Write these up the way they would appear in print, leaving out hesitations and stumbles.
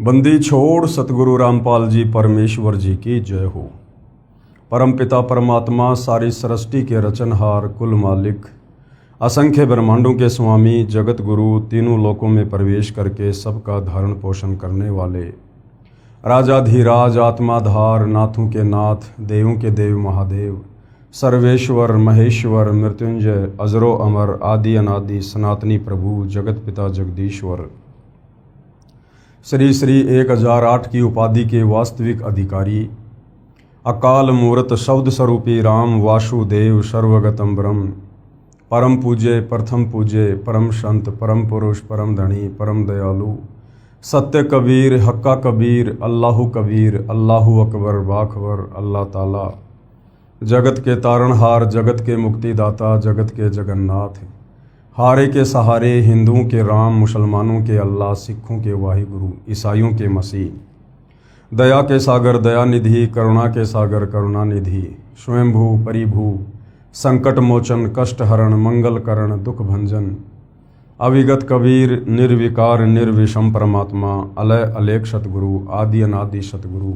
बंदी छोड़ सतगुरु रामपाल जी परमेश्वर जी की जय हो। परमपिता परमात्मा सारी सृष्टि के रचनहार कुल मालिक असंख्य ब्रह्मांडों के स्वामी जगत गुरु तीनों लोकों में प्रवेश करके सबका धारण पोषण करने वाले राजाधिराज आत्माधार नाथों के नाथ देवों के देव महादेव सर्वेश्वर महेश्वर मृत्युंजय अजरो अमर आदि अनादि सनातनी प्रभु जगत पिता जगदीश्वर श्री श्री 1008 की उपाधि के वास्तविक अधिकारी अकाल मूर्त शब्द स्वरूपी राम वासुदेव सर्वगतम ब्रह्म परम पूज्य प्रथम पूज्य परम संत परम पुरुष परम धनी परम दयालु सत्य कबीर हक्का कबीर अल्लाहु कबीर अल्लाहु अकबर बाखबर अल्लाह ताला जगत के तारणहार जगत के मुक्तिदाता जगत के जगन्नाथ हारे के सहारे हिंदुओं के राम मुसलमानों के अल्लाह सिखों के वाहिगुरु ईसाइयों के मसीह दया के सागर दयानिधि करुणा के सागर करुणानिधि स्वयंभू परिभू संकट मोचन कष्ट हरण मंगल करण दुख भंजन अविगत कबीर निर्विकार निर्विषम परमात्मा अलय अलेख सतगुरु आदि अनादि सतगुरु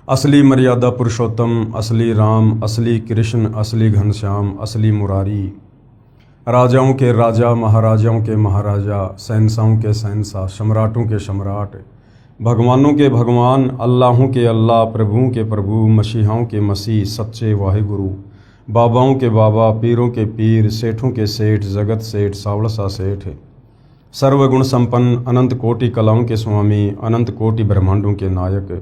असली मर्यादा पुरुषोत्तम असली राम असली कृष्ण असली घनश्याम असली मुरारी राजाओं के राजा महाराजाओं के महाराजा शहंशाहों के शहंशाह सम्राटों के सम्राट भगवानों के भगवान अल्लाहों के अल्लाह प्रभुओं के प्रभु मसीहाओं के मसीह सच्चे वाहिगुरु बाबाओं के बाबा पीरों के पीर सेठों के सेठ जगत सेठ सावड़सा सेठ सर्वगुण संपन्न अनंत कोटि कलाओं के स्वामी अनंत कोटि ब्रह्मांडों के नायक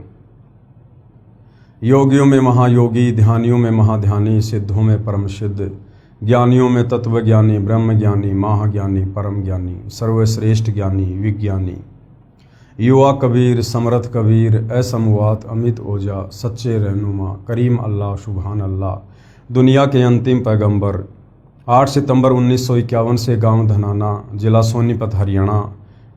योगियों में महायोगी ध्यानियों में महाध्यानी सिद्धों में परम सिद्ध ज्ञानियों में तत्वज्ञानी ब्रह्म ज्ञानी महाज्ञानी परम ज्ञानी सर्वश्रेष्ठ ज्ञानी विज्ञानी युवा कबीर समर्थ कबीर असमवात अमित ओजा सच्चे रहनुमा करीम अल्लाह सुभान अल्लाह दुनिया के अंतिम पैगंबर 8 सितंबर 1951 से गांव धनाना जिला सोनीपत हरियाणा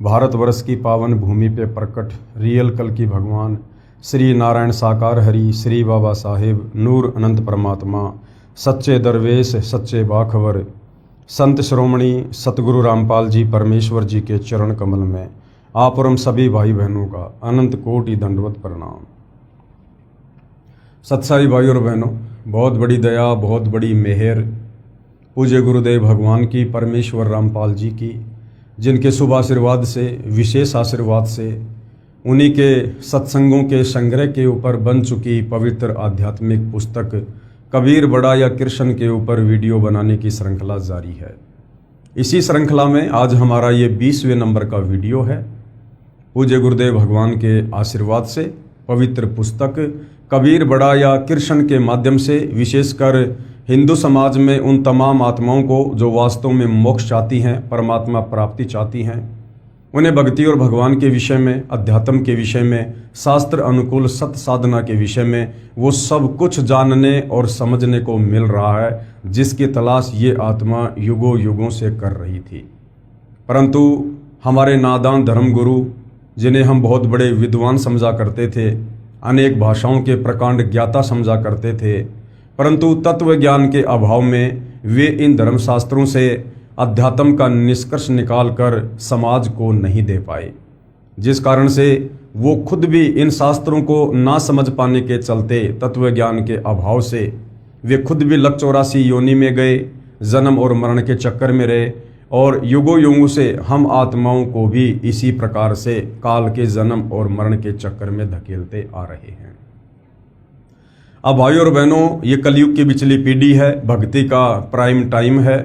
भारतवर्ष की पावन भूमि पे प्रकट रियल कल की भगवान श्री नारायण साकार हरि श्री बाबा साहेब नूर अनंत परमात्मा सच्चे दरवेश सच्चे बाखबर संत श्रोमणी सतगुरु रामपाल जी परमेश्वर जी के चरण कमल में आप और हम सभी भाई बहनों का अनंत कोटि दंडवत प्रणाम। सत्साई भाई और बहनों, बहुत बड़ी दया बहुत बड़ी मेहर पूज्य गुरुदेव भगवान की परमेश्वर रामपाल जी की, जिनके शुभ आशीर्वाद से विशेष आशीर्वाद से उन्हीं के सत्संगों के संग्रह के ऊपर बन चुकी पवित्र आध्यात्मिक पुस्तक कबीर बड़ा या कृष्ण के ऊपर वीडियो बनाने की श्रृंखला जारी है। इसी श्रृंखला में आज हमारा ये 20वें नंबर का वीडियो है। पूज्य गुरुदेव भगवान के आशीर्वाद से पवित्र पुस्तक कबीर बड़ा या कृष्ण के माध्यम से विशेषकर हिंदू समाज में उन तमाम आत्माओं को जो वास्तव में मोक्ष चाहती हैं, परमात्मा प्राप्ति चाहती हैं, उन्हें भक्ति और भगवान के विषय में, अध्यात्म के विषय में, शास्त्र अनुकूल सत्य साधना के विषय में वो सब कुछ जानने और समझने को मिल रहा है, जिसकी तलाश ये आत्मा युगों युगों से कर रही थी। परंतु हमारे नादान धर्मगुरु, जिन्हें हम बहुत बड़े विद्वान समझा करते थे, अनेक भाषाओं के प्रकांड ज्ञाता समझा करते थे, परंतु तत्व ज्ञान के अभाव में वे इन धर्मशास्त्रों से अध्यात्म का निष्कर्ष निकालकर समाज को नहीं दे पाए, जिस कारण से वो खुद भी इन शास्त्रों को ना समझ पाने के चलते तत्व ज्ञान के अभाव से वे खुद भी लक 84 योनि में गए, जन्म और मरण के चक्कर में रहे और युगों युगों से हम आत्माओं को भी इसी प्रकार से काल के जन्म और मरण के चक्कर में धकेलते आ रहे हैं। अब भाई और बहनों, ये कलयुग की बिचली पीढ़ी है, भक्ति का प्राइम टाइम है।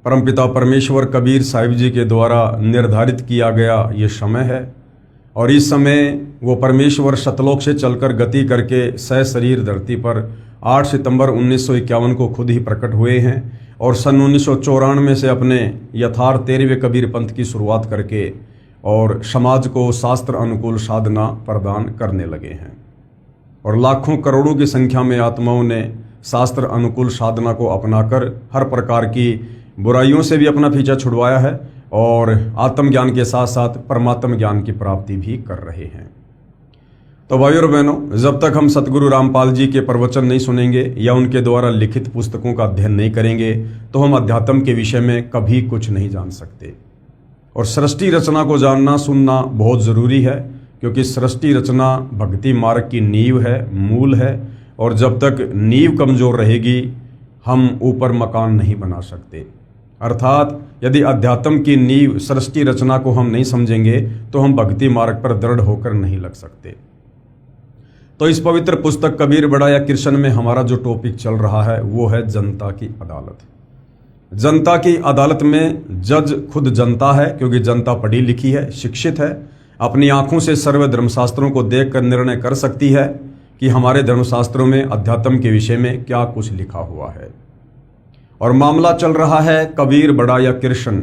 परमपिता परमेश्वर कबीर साहिब जी के द्वारा निर्धारित किया गया ये समय है और इस समय वो परमेश्वर सतलोक से चलकर गति करके सशरीर धरती पर 8 सितंबर 1951 को खुद ही प्रकट हुए हैं और सन 1994 से अपने यथार्थ 13वें कबीर पंथ की शुरुआत करके और समाज को शास्त्र अनुकूल साधना प्रदान करने लगे हैं और लाखों करोड़ों की संख्या में आत्माओं ने शास्त्र अनुकूल साधना को अपनाकर हर प्रकार की बुराइयों से भी अपना पीछा छुड़वाया है और आत्मज्ञान के साथ साथ परमात्म ज्ञान की प्राप्ति भी कर रहे हैं। तो भाई और बहनों, जब तक हम सतगुरु रामपाल जी के प्रवचन नहीं सुनेंगे या उनके द्वारा लिखित पुस्तकों का अध्ययन नहीं करेंगे तो हम अध्यात्म के विषय में कभी कुछ नहीं जान सकते। और सृष्टि रचना को जानना सुनना बहुत ज़रूरी है, क्योंकि सृष्टि रचना भक्ति मार्ग की नींव है, मूल है। और जब तक नींव कमज़ोर रहेगी हम ऊपर मकान नहीं बना सकते। अर्थात यदि अध्यात्म की नींव सृष्टि रचना को हम नहीं समझेंगे तो हम भक्ति मार्ग पर दृढ़ होकर नहीं लग सकते। तो इस पवित्र पुस्तक कबीर बड़ा या कृष्ण में हमारा जो टॉपिक चल रहा है वो है जनता की अदालत। जनता की अदालत में जज खुद जनता है, क्योंकि जनता पढ़ी लिखी है, शिक्षित है, अपनी आंखों से सर्व धर्मशास्त्रों को देखकर निर्णय कर सकती है कि हमारे धर्मशास्त्रों में अध्यात्म के विषय में क्या कुछ लिखा हुआ है। और मामला चल रहा है कबीर बड़ा या कृष्ण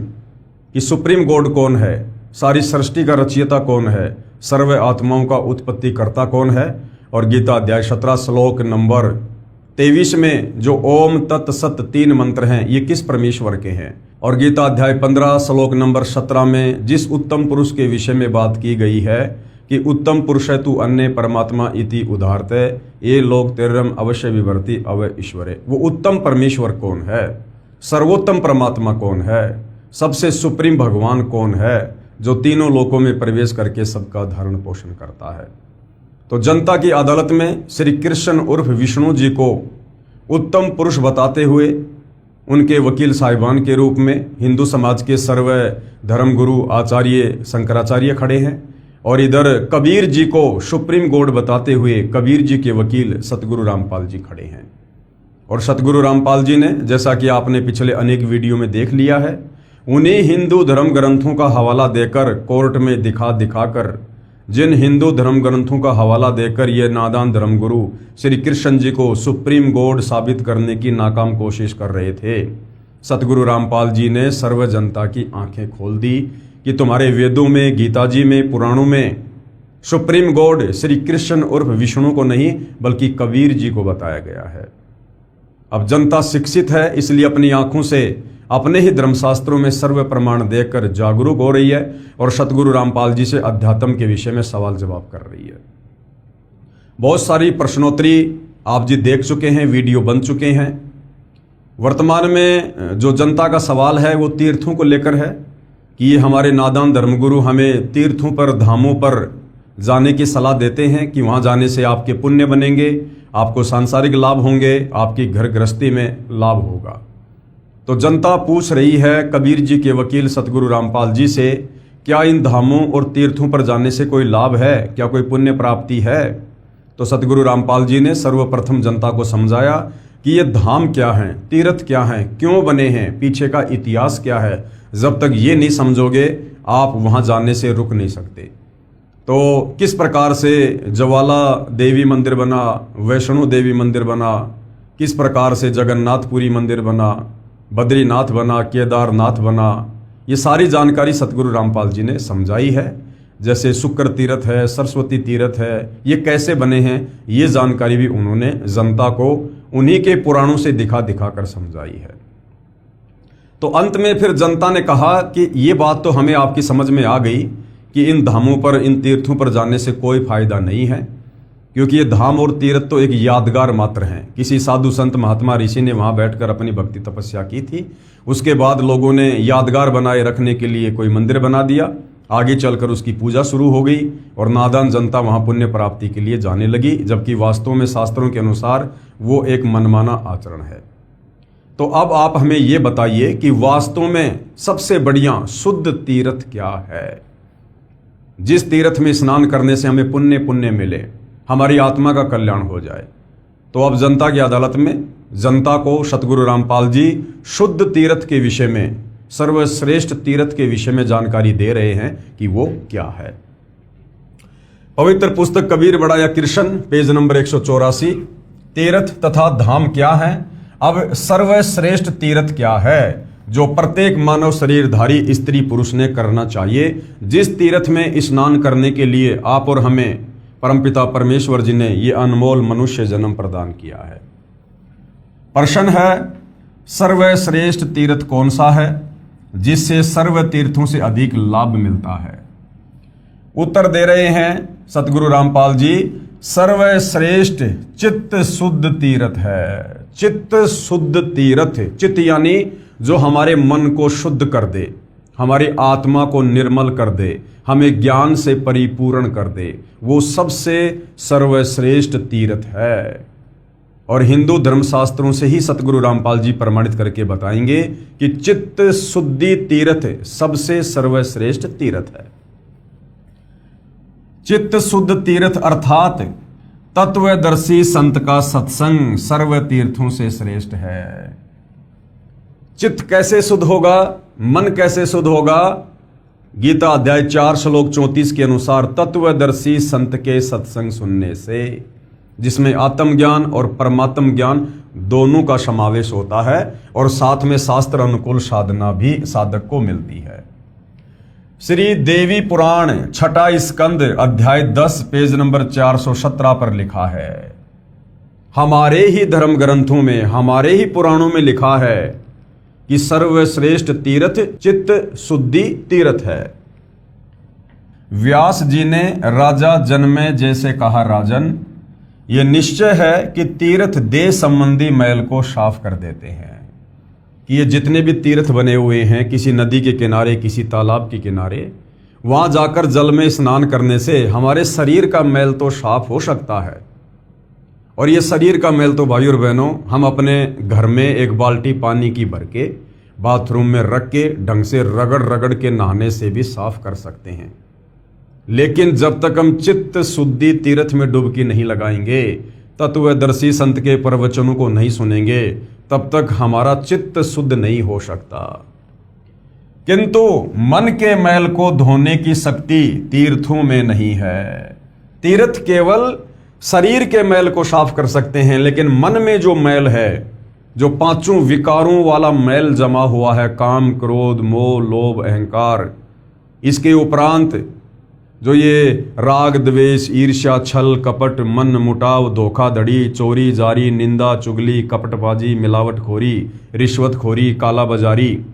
कि सुप्रीम गॉड कौन है, सारी सृष्टि का रचयिता कौन है, सर्व आत्माओं का उत्पत्ति करता कौन है। और गीता अध्याय 17 श्लोक नंबर 23 में जो ओम तत् सत 3 मंत्र हैं ये किस परमेश्वर के हैं। और गीता अध्याय 15 श्लोक नंबर 17 में जिस उत्तम पुरुष के विषय में बात की गई है कि उत्तम पुरुष है तू अन्य परमात्मा इति उदाहरते ये लोग तेरम अवश्य विवर्ति अव ईश्वरे। वो उत्तम परमेश्वर कौन है, सर्वोत्तम परमात्मा कौन है, सबसे सुप्रीम भगवान कौन है, जो तीनों लोकों में प्रवेश करके सबका धारण पोषण करता है। तो जनता की अदालत में श्री कृष्ण उर्फ विष्णु जी को उत्तम पुरुष बताते हुए उनके वकील साहिबान के रूप में हिंदू समाज के सर्व धर्मगुरु आचार्य शंकराचार्य खड़े हैं, और इधर कबीर जी को सुप्रीम गॉड बताते हुए कबीर जी के वकील सतगुरु रामपाल जी खड़े हैं। और सतगुरु रामपाल जी ने, जैसा कि आपने पिछले अनेक वीडियो में देख लिया है, उन्हीं हिंदू धर्म ग्रंथों का हवाला देकर कोर्ट में दिखाकर जिन हिंदू धर्म ग्रंथों का हवाला देकर ये नादान धर्मगुरु श्री कृष्ण जी को सुप्रीम गॉड साबित करने की नाकाम कोशिश कर रहे थे, सतगुरु रामपाल जी ने सर्व जनता की आंखें खोल दी कि तुम्हारे वेदों में, गीता जी में, पुराणों में सुप्रीम गॉड श्री कृष्ण उर्फ विष्णु को नहीं बल्कि कबीर जी को बताया गया है। अब जनता शिक्षित है, इसलिए अपनी आंखों से अपने ही धर्मशास्त्रों में सर्व प्रमाण देखकर जागरूक हो रही है और सतगुरु रामपाल जी से अध्यात्म के विषय में सवाल जवाब कर रही है। बहुत सारी प्रश्नोत्तरी आप जी देख चुके हैं, वीडियो बन चुके हैं। वर्तमान में जो जनता का सवाल है वो तीर्थों को लेकर है कि ये हमारे नादान धर्मगुरु हमें तीर्थों पर, धामों पर जाने की सलाह देते हैं कि वहाँ जाने से आपके पुण्य बनेंगे, आपको सांसारिक लाभ होंगे, आपकी घर गृहस्थी में लाभ होगा। तो जनता पूछ रही है कबीर जी के वकील सतगुरु रामपाल जी से, क्या इन धामों और तीर्थों पर जाने से कोई लाभ है, क्या कोई पुण्य प्राप्ति है। तो सतगुरु रामपाल जी ने सर्वप्रथम जनता को समझाया कि ये धाम क्या हैं, तीर्थ क्या हैं, क्यों बने हैं, पीछे का इतिहास क्या है। जब तक ये नहीं समझोगे आप वहाँ जाने से रुक नहीं सकते। तो किस प्रकार से ज्वाला देवी मंदिर बना, वैष्णो देवी मंदिर बना, किस प्रकार से जगन्नाथपुरी मंदिर बना, बद्रीनाथ बना, केदारनाथ बना, ये सारी जानकारी सतगुरु रामपाल जी ने समझाई है। जैसे शुक्र तीर्थ है, सरस्वती तीर्थ है, ये कैसे बने हैं ये जानकारी भी उन्होंने जनता को उन्हीं के पुराणों से दिखा कर समझाई है। तो अंत में फिर जनता ने कहा कि ये बात तो हमें आपकी समझ में आ गई कि इन धामों पर, इन तीर्थों पर जाने से कोई फायदा नहीं है, क्योंकि ये धाम और तीर्थ तो एक यादगार मात्र हैं। किसी साधु संत महात्मा ऋषि ने वहाँ बैठकर अपनी भक्ति तपस्या की थी, उसके बाद लोगों ने यादगार बनाए रखने के लिए कोई मंदिर बना दिया, आगे चलकर उसकी पूजा शुरू हो गई और नादान जनता वहाँ पुण्य प्राप्ति के लिए जाने लगी, जबकि वास्तव में शास्त्रों के अनुसार वो एक मनमाना आचरण है। तो अब आप हमें ये बताइए कि वास्तव में सबसे बढ़िया शुद्ध तीर्थ क्या है, जिस तीर्थ में स्नान करने से हमें पुण्य मिले, हमारी आत्मा का कल्याण हो जाए। तो अब जनता की अदालत में जनता को सतगुरु रामपाल जी शुद्ध तीर्थ के विषय में, सर्वश्रेष्ठ तीर्थ के विषय में जानकारी दे रहे हैं कि वो क्या है। पवित्र पुस्तक कबीर बड़ा या कृष्ण पेज नंबर 184, तीर्थ तथा धाम क्या है। अब सर्वश्रेष्ठ तीर्थ क्या है जो प्रत्येक मानव शरीरधारी स्त्री पुरुष ने करना चाहिए, जिस तीर्थ में स्नान करने के लिए आप और हमें परमपिता परमेश्वर जी ने ये अनमोल मनुष्य जन्म प्रदान किया है। प्रश्न है, सर्वश्रेष्ठ तीर्थ कौन सा है जिससे सर्व तीर्थों से अधिक लाभ मिलता है। उत्तर दे रहे हैं सतगुरु रामपाल जी, सर्वश्रेष्ठ चित्त शुद्ध तीर्थ है। चित्त शुद्ध तीर्थ, चित्त यानी जो हमारे मन को शुद्ध कर दे, हमारी आत्मा को निर्मल कर दे, हमें ज्ञान से परिपूर्ण कर दे, वो सबसे सर्वश्रेष्ठ तीर्थ है। और हिंदू धर्मशास्त्रों से ही सतगुरु रामपाल जी प्रमाणित करके बताएंगे कि चित्त शुद्धि तीर्थ सबसे सर्वश्रेष्ठ तीर्थ है। चित्त शुद्ध तीर्थ अर्थात तत्वदर्शी संत का सत्संग सर्व तीर्थों से श्रेष्ठ है। चित्त कैसे शुद्ध होगा, मन कैसे शुद्ध होगा? गीता अध्याय 4 श्लोक 34 के अनुसार तत्वदर्शी संत के सत्संग सुनने से, जिसमें आत्मज्ञान और परमात्म ज्ञान दोनों का समावेश होता है और साथ में शास्त्र अनुकूल साधना भी साधक को मिलती है। श्री देवी पुराण 6ठा स्कंद अध्याय 10 पेज नंबर 417 पर लिखा है, हमारे ही धर्म ग्रंथों में, हमारे ही पुराणों में लिखा है कि सर्वश्रेष्ठ तीर्थ चित्त शुद्धि तीर्थ है। व्यास जी ने राजा जनमे जैसे कहा, राजन, यह निश्चय है कि तीर्थ देह संबंधी मैल को साफ कर देते हैं। कि ये जितने भी तीर्थ बने हुए हैं, किसी नदी के किनारे, किसी तालाब के किनारे, वहां जाकर जल में स्नान करने से हमारे शरीर का मैल तो साफ हो सकता है। और ये शरीर का मैल तो भाई और बहनों हम अपने घर में एक बाल्टी पानी की भर के बाथरूम में रख के ढंग से रगड़ रगड़ के नहाने से भी साफ कर सकते हैं। लेकिन जब तक हम चित्त शुद्धि तीर्थ में डुबकी नहीं लगाएंगे, तत्वदर्शी संत के प्रवचनों को नहीं सुनेंगे, तब तक हमारा चित्त शुद्ध नहीं हो सकता। किंतु मन के मैल को धोने की शक्ति तीर्थों में नहीं है। तीर्थ केवल शरीर के मैल को साफ कर सकते हैं, लेकिन मन में जो मैल है, जो पांचों विकारों वाला मैल जमा हुआ है, काम, क्रोध, मोह, लोभ, अहंकार, इसके उपरांत जो ये राग, द्वेष, ईर्ष्या, छल, कपट, मन मुटाव, धोखाधड़ी, चोरी, जारी, निंदा, चुगली, कपटबाजी, मिलावटखोरी, रिश्वतखोरी, काला बाजारी,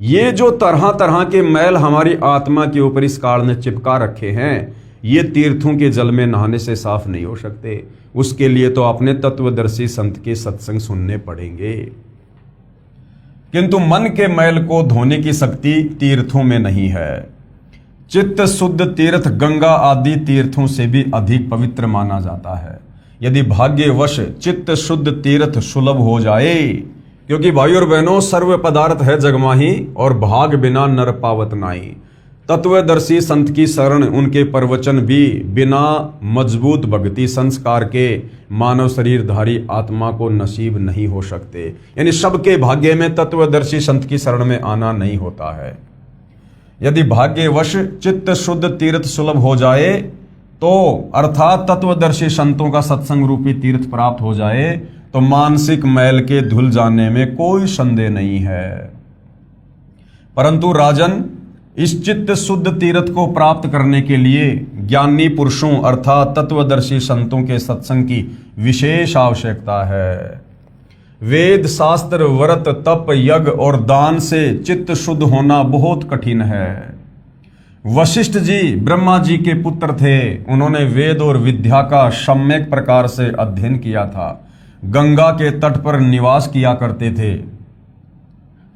ये जो तरह तरह के मैल हमारी आत्मा के ऊपर इस काल ने चिपका रखे हैं, ये तीर्थों के जल में नहाने से साफ नहीं हो सकते। उसके लिए तो अपने तत्वदर्शी संत के सत्संग सुनने पड़ेंगे। किंतु मन के मैल को धोने की शक्ति तीर्थों में नहीं है। चित्त शुद्ध तीर्थ गंगा आदि तीर्थों से भी अधिक पवित्र माना जाता है। यदि भाग्यवश चित्त शुद्ध तीर्थ सुलभ हो जाए, क्योंकि भाई और बहनों सर्व पदार्थ है जगमाही और भाग बिना नर पावत नाई। तत्वदर्शी संत की शरण, उनके प्रवचन भी बिना मजबूत भक्ति संस्कार के मानव शरीरधारी आत्मा को नसीब नहीं हो सकते। यानी सबके भाग्य में तत्वदर्शी संत की शरण में आना नहीं होता है। यदि भाग्यवश चित्त शुद्ध तीर्थ सुलभ हो जाए तो, अर्थात तत्वदर्शी संतों का सत्संग रूपी तीर्थ प्राप्त हो जाए, तो मानसिक मैल के धुल जाने में कोई संदेह नहीं है। परंतु राजन, इस चित्त शुद्ध तीर्थ को प्राप्त करने के लिए ज्ञानी पुरुषों अर्थात तत्वदर्शी संतों के सत्संग की विशेष आवश्यकता है। वेद, शास्त्र, व्रत, तप, यज्ञ और दान से चित्त शुद्ध होना बहुत कठिन है। वशिष्ठ जी ब्रह्मा जी के पुत्र थे। उन्होंने वेद और विद्या का सम्यक प्रकार से अध्ययन किया था। गंगा के तट पर निवास किया करते थे।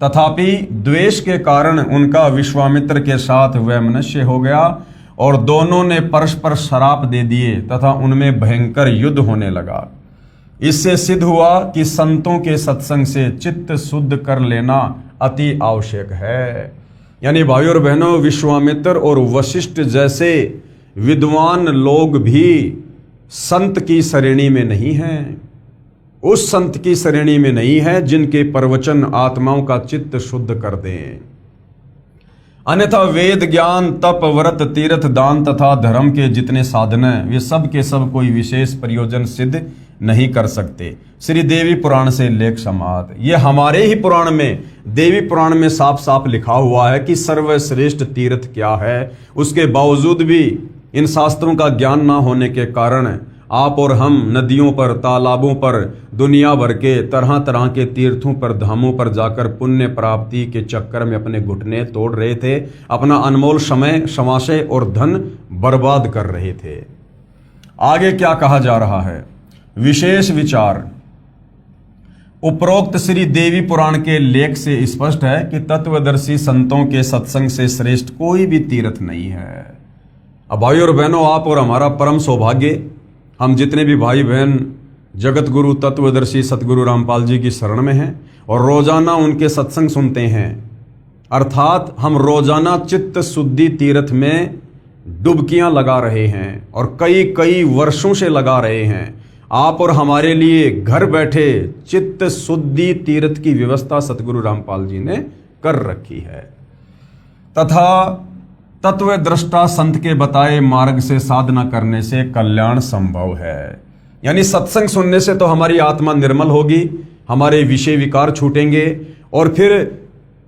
तथापि द्वेष के कारण उनका विश्वामित्र के साथ वैमनस्य हो गया और दोनों ने परस्पर श्राप दे दिए तथा उनमें भयंकर युद्ध होने लगा। इससे सिद्ध हुआ कि संतों के सत्संग से चित्त शुद्ध कर लेना अति आवश्यक है। यानी भाई और बहनों, विश्वामित्र और वशिष्ठ जैसे विद्वान लोग भी संत की श्रेणी में नहीं हैं। उस संत की श्रेणी में नहीं है जिनके प्रवचन आत्माओं का चित्त शुद्ध कर दें। अन्यथा वेद, ज्ञान, तप, व्रत, तीर्थ, दान तथा धर्म के जितने साधन हैं, वे सब के सब कोई विशेष प्रयोजन सिद्ध नहीं कर सकते। श्री देवी पुराण से लेख समात, ये हमारे ही पुराण में, देवी पुराण में साफ साफ लिखा हुआ है कि सर्वश्रेष्ठ तीर्थ क्या है। उसके बावजूद भी इन शास्त्रों का ज्ञान ना होने के कारण आप और हम नदियों पर, तालाबों पर, दुनिया भर के तरह तरह के तीर्थों पर, धामों पर जाकर पुण्य प्राप्ति के चक्कर में अपने घुटने तोड़ रहे थे, अपना अनमोल समय, समाशय और धन बर्बाद कर रहे थे। आगे क्या कहा जा रहा है? विशेष विचार, उपरोक्त श्री देवी पुराण के लेख से स्पष्ट है कि तत्वदर्शी संतों के सत्संग से श्रेष्ठ कोई भी तीर्थ नहीं है। अब भाई और बहनों, आप और हमारा परम सौभाग्य, हम जितने भी भाई बहन जगत गुरु तत्वदर्शी सतगुरु रामपाल जी की शरण में हैं और रोजाना उनके सत्संग सुनते हैं, अर्थात हम रोजाना चित्त शुद्धि तीर्थ में डुबकियां लगा रहे हैं और कई कई वर्षों से लगा रहे हैं। आप और हमारे लिए घर बैठे चित्त शुद्धि तीर्थ की व्यवस्था सतगुरु रामपाल जी ने कर रखी है तथा तत्व दृष्टा संत के बताए मार्ग से साधना करने से कल्याण संभव है। यानी सत्संग सुनने से तो हमारी आत्मा निर्मल होगी, हमारे विषय विकार छूटेंगे और फिर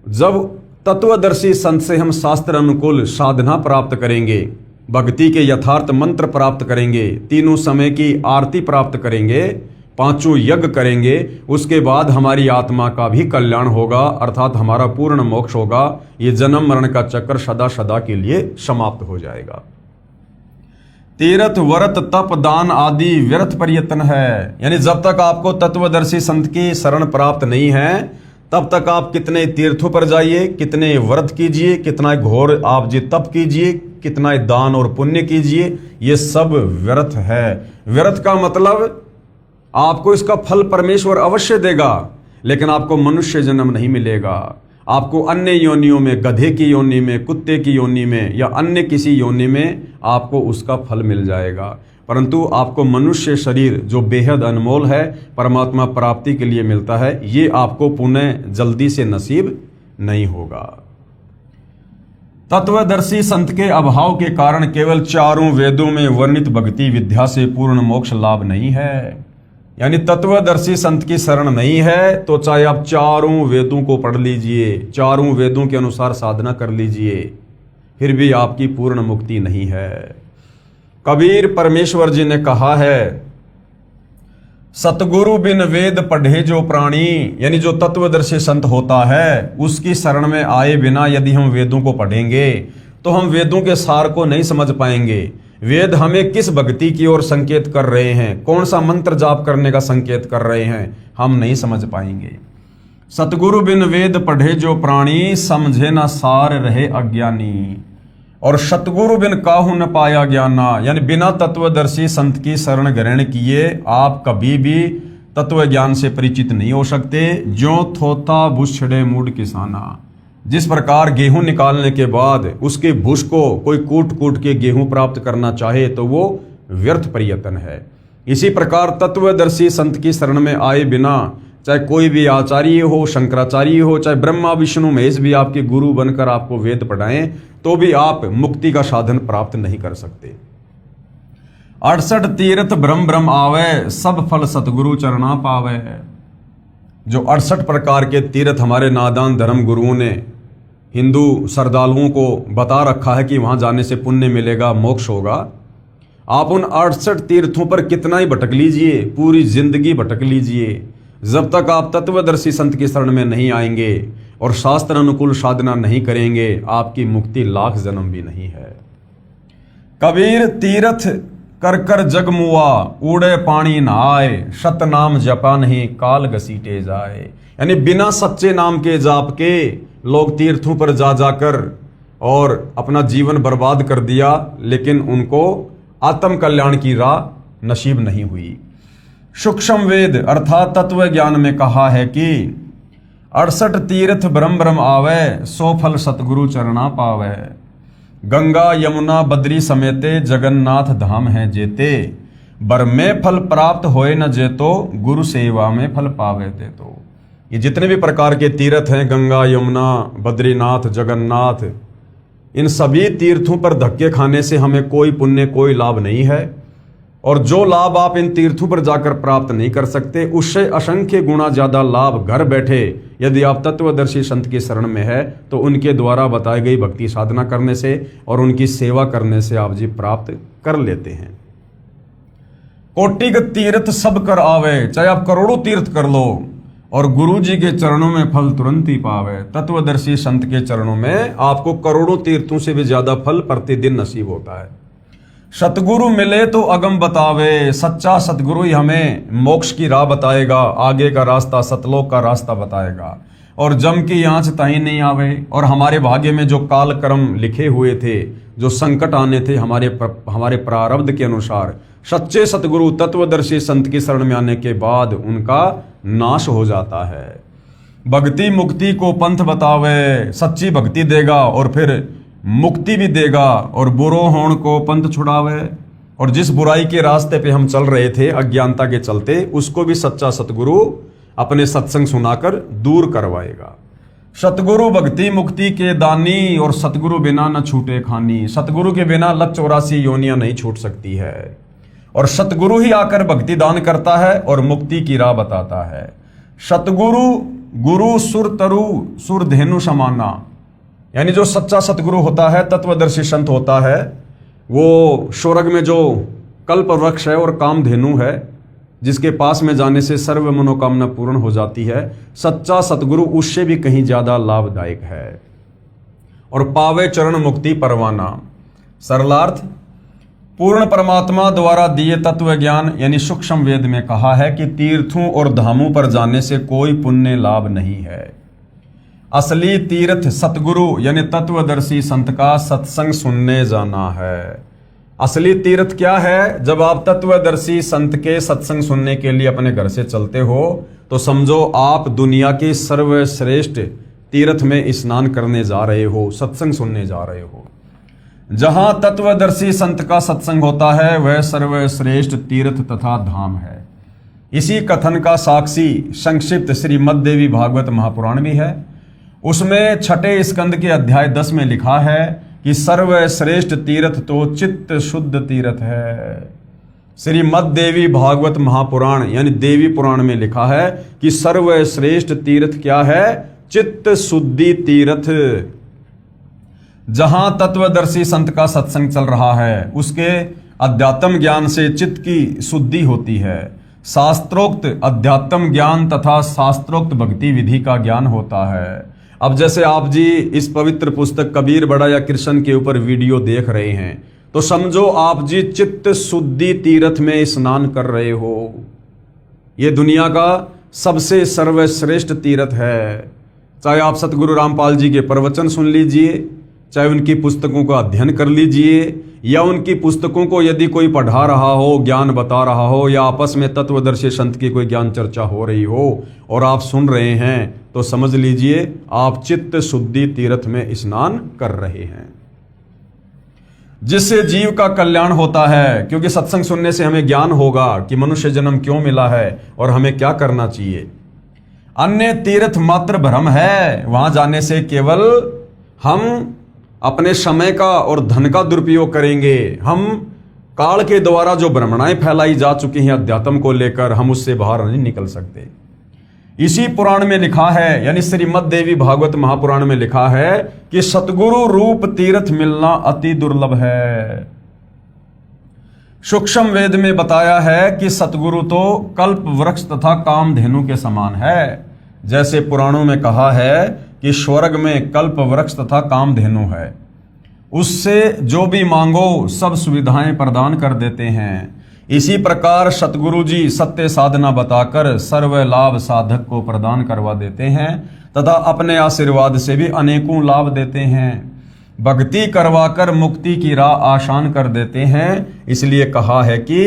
जब तत्वदर्शी संत से हम शास्त्र अनुकूल साधना प्राप्त करेंगे, भक्ति के यथार्थ मंत्र प्राप्त करेंगे, तीनों समय की आरती प्राप्त करेंगे, पांचों यज्ञ करेंगे, उसके बाद हमारी आत्मा का भी कल्याण होगा, अर्थात हमारा पूर्ण मोक्ष होगा। ये जन्म मरण का चक्कर सदा सदा के लिए समाप्त हो जाएगा। तीर्थ व्रत तप दान आदि व्यर्थ प्रयत्न है। यानी जब तक आपको तत्वदर्शी संत की शरण प्राप्त नहीं है तब तक आप कितने तीर्थों पर जाइए, कितने व्रत कीजिए, कितना घोर आप जी तप कीजिए, कितना दान और पुण्य कीजिए, ये सब व्यर्थ है। व्यर्थ का मतलब आपको इसका फल परमेश्वर अवश्य देगा, लेकिन आपको मनुष्य जन्म नहीं मिलेगा। आपको अन्य योनियों में, गधे की योनि में, कुत्ते की योनि में या अन्य किसी योनि में आपको उसका फल मिल जाएगा, परंतु आपको मनुष्य शरीर जो बेहद अनमोल है, परमात्मा प्राप्ति के लिए मिलता है, ये आपको पुनः जल्दी से नसीब नहीं होगा। तत्वदर्शी संत के अभाव के कारण केवल चारों वेदों में वर्णित भक्ति विद्या से पूर्ण मोक्ष लाभ नहीं है। यानी तत्वदर्शी संत की शरण नहीं है तो चाहे आप चारों वेदों को पढ़ लीजिए, चारों वेदों के अनुसार साधना कर लीजिए, फिर भी आपकी पूर्ण मुक्ति नहीं है। कबीर परमेश्वर जी ने कहा है, सतगुरु बिन वेद पढ़े जो प्राणी, यानी जो तत्वदर्शी संत होता है उसकी शरण में आए बिना यदि हम वेदों को पढ़ेंगे तो हम वेदों के सार को नहीं समझ पाएंगे। वेद हमें किस भक्ति की ओर संकेत कर रहे हैं, कौन सा मंत्र जाप करने का संकेत कर रहे हैं, हम नहीं समझ पाएंगे। सतगुरु बिन वेद पढ़े जो प्राणी, समझे न सार रहे अज्ञानी। और सतगुरु बिन काहू न पाया ज्ञाना, यानी बिना तत्वदर्शी संत की शरण ग्रहण किए आप कभी भी तत्व ज्ञान से परिचित नहीं हो सकते। ज्यों थोथा बुछड़े मूड किसाना, जिस प्रकार गेहूं निकालने के बाद उसके भूस को कोई कूट कूट के गेहूं प्राप्त करना चाहे तो वो व्यर्थ प्रयत्न है, इसी प्रकार तत्वदर्शी संत की शरण में आए बिना चाहे कोई भी आचार्य हो, शंकराचार्य हो, चाहे ब्रह्मा विष्णु महेश भी आपके गुरु बनकर आपको वेद पढ़ाएं तो भी आप मुक्ति का साधन प्राप्त नहीं कर सकते। 68 तीर्थ ब्रह्म ब्रह्म आवे, सब फल सतगुरु चरणा पावे। जो 68 प्रकार के तीर्थ हमारे नादान धर्म गुरुओं ने हिंदू श्रद्धालुओं को बता रखा है कि वहां जाने से पुण्य मिलेगा, मोक्ष होगा, आप उन 68 तीर्थों पर कितना ही भटक लीजिए, पूरी जिंदगी भटक लीजिए, जब तक आप तत्वदर्शी संत की शरण में नहीं आएंगे और शास्त्र अनुकूल साधना नहीं करेंगे आपकी मुक्ति लाख जन्म भी नहीं है। कबीर तीर्थ कर कर जग मुआ, उड़े पानी नहाए, सत नाम जपा नहीं काल घसीटे जाए। यानी बिना सच्चे नाम के जाप के लोग तीर्थों पर जा जाकर और अपना जीवन बर्बाद कर दिया, लेकिन उनको आत्म कल्याण की राह नसीब नहीं हुई। सूक्ष्म वेद अर्थात तत्व ज्ञान में कहा है कि 68 तीर्थ ब्रह्म ब्रह्म आवे, 100 फल सतगुरु चरणा पावे। गंगा यमुना बद्री समेते, जगन्नाथ धाम है जेते, बर में फल प्राप्त होए न जेतो, गुरु सेवा में फल पावे ते। तो ये जितने भी प्रकार के तीर्थ हैं, गंगा यमुना बद्रीनाथ जगन्नाथ, इन सभी तीर्थों पर धक्के खाने से हमें कोई पुण्य कोई लाभ नहीं है, और जो लाभ आप इन तीर्थों पर जाकर प्राप्त नहीं कर सकते उससे असंख्य गुना ज्यादा लाभ घर बैठे यदि आप तत्वदर्शी संत की शरण में है तो उनके द्वारा बताई गई भक्ति साधना करने से और उनकी सेवा करने से आप जी प्राप्त कर लेते हैं। कोटिक तीर्थ सब कर आवे, चाहे आप करोड़ों तीर्थ कर लो और गुरु जी के चरणों में फल तुरंत ही पावे। तत्वदर्शी संत के चरणों में आपको करोड़ों तीर्थों से भी ज्यादा फल प्रतिदिन नसीब होता है। सतगुरु मिले तो अगम बतावे, सच्चा सतगुरु ही हमें मोक्ष की राह बताएगा, आगे का रास्ता सतलोक का रास्ता बताएगा। और जम की आंच ताई नहीं आवे, और हमारे भाग्य में जो काल कर्म लिखे हुए थे, जो संकट आने थे हमारे प्रारब्ध के अनुसार, सच्चे सतगुरु तत्वदर्शी संत की शरण में आने के बाद उनका नाश हो जाता है। भक्ति मुक्ति को पंथ बतावे, सच्ची भक्ति देगा और फिर मुक्ति भी देगा, और बुरो होण को पंथ छुड़ावे। और जिस बुराई के रास्ते पे हम चल रहे थे अज्ञानता के चलते, उसको भी सच्चा सतगुरु अपने सत्संग सुनाकर दूर करवाएगा। सतगुरु भक्ति मुक्ति के दानी, और सतगुरु बिना न छूटे खानी। सतगुरु के बिना 184 योनियां नहीं छूट सकती है, और सतगुरु ही आकर भक्ति दान करता है और मुक्ति की राह बताता है। सतगुरु गुरु सुर तरु सुर धेनु समाना, यानी जो सच्चा सतगुरु होता है, तत्वदर्शी संत होता है, वो स्वर्ग में जो कल्प वृक्ष है और कामधेनु है, जिसके पास में जाने से सर्व मनोकामना पूर्ण हो जाती है, सच्चा सतगुरु उससे भी कहीं ज्यादा लाभदायक है। और पावे चरण मुक्ति परवाना। सरलार्थ, पूर्ण परमात्मा द्वारा दिए तत्व ज्ञान यानी सूक्ष्म वेद में कहा है कि तीर्थों और धामों पर जाने से कोई पुण्य लाभ नहीं है। असली तीर्थ सतगुरु यानी तत्वदर्शी संत का सत्संग सुनने जाना है। असली तीर्थ क्या है? जब आप तत्वदर्शी संत के सत्संग सुनने के लिए अपने घर से चलते हो तो समझो आप दुनिया के सर्वश्रेष्ठ तीर्थ में स्नान करने जा रहे हो, सत्संग सुनने जा रहे हो। जहां तत्वदर्शी संत का सत्संग होता है वह सर्वश्रेष्ठ तीर्थ तथा धाम है। इसी कथन का साक्षी संक्षिप्त श्रीमद् देवी भागवत महापुराण भी है। उसमें छठे स्कंद के अध्याय 10 में लिखा है कि सर्वश्रेष्ठ तीर्थ तो चित्त शुद्ध तीर्थ है। श्रीमद् देवी भागवत महापुराण यानी देवी पुराण में लिखा है कि सर्वश्रेष्ठ तीर्थ क्या है? चित्त शुद्धि तीर्थ। जहां तत्वदर्शी संत का सत्संग चल रहा है उसके अध्यात्म ज्ञान से चित्त की शुद्धि होती है। शास्त्रोक्त अध्यात्म ज्ञान तथा शास्त्रोक्त भक्ति विधि का ज्ञान होता है। अब जैसे आप जी इस पवित्र पुस्तक कबीर बड़ा या कृष्ण के ऊपर वीडियो देख रहे हैं तो समझो आप जी चित्त शुद्धि तीर्थ में स्नान कर रहे हो। ये दुनिया का सबसे सर्वश्रेष्ठ तीर्थ है। चाहे आप सतगुरु रामपाल जी के प्रवचन सुन लीजिए, चाहे उनकी पुस्तकों का अध्ययन कर लीजिए, या उनकी पुस्तकों को यदि कोई पढ़ा रहा हो, ज्ञान बता रहा हो, या आपस में तत्वदर्शी संत की कोई ज्ञान चर्चा हो रही हो और आप सुन रहे हैं तो समझ लीजिए आप चित्त शुद्धि तीर्थ में स्नान कर रहे हैं, जिससे जीव का कल्याण होता है। क्योंकि सत्संग सुनने से हमें ज्ञान होगा कि मनुष्य जन्म क्यों मिला है और हमें क्या करना चाहिए। अन्य तीर्थ मात्र भ्रम है। वहां जाने से केवल हम अपने समय का और धन का दुरुपयोग करेंगे। हम काल के द्वारा जो भ्रमणाएं फैलाई जा चुकी हैं अध्यात्म को लेकर, हम उससे बाहर नहीं निकल सकते। इसी पुराण में लिखा है यानी श्रीमद् देवी भागवत महापुराण में लिखा है कि सतगुरु रूप तीर्थ मिलना अति दुर्लभ है। सूक्ष्म वेद में बताया है कि सतगुरु तो कल्प वृक्ष तथा कामधेनु के समान है। जैसे पुराणों में कहा है कि स्वर्ग में कल्प वृक्ष तथा कामधेनु है, उससे जो भी मांगो सब सुविधाएं प्रदान कर देते हैं। इसी प्रकार सतगुरु जी सत्य साधना बताकर सर्व लाभ साधक को प्रदान करवा देते हैं तथा अपने आशीर्वाद से भी अनेकों लाभ देते हैं। भक्ति करवाकर मुक्ति की राह आसान कर देते हैं। इसलिए कहा है कि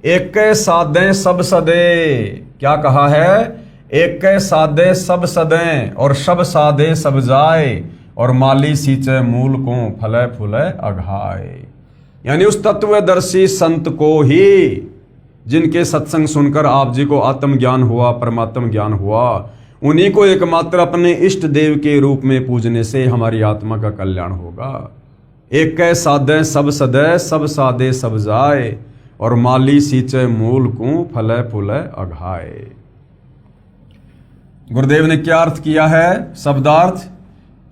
एक साधे सब सदे। क्या कहा है? एक साधे सब सदें और सब साधे सब जाए, और माली सींचे मूल को फले फूले अघाए। यानी उस तत्वदर्शी संत को ही जिनके सत्संग सुनकर आप जी को आत्मज्ञान हुआ, परमात्म ज्ञान हुआ, उन्हीं को एकमात्र अपने इष्ट देव के रूप में पूजने से हमारी आत्मा का कल्याण होगा। एक साधे सब सदे सब साधे सब जाए, और माली सींचे मूल को फले फूले अघाए। गुरुदेव ने क्या अर्थ किया है? शब्दार्थ,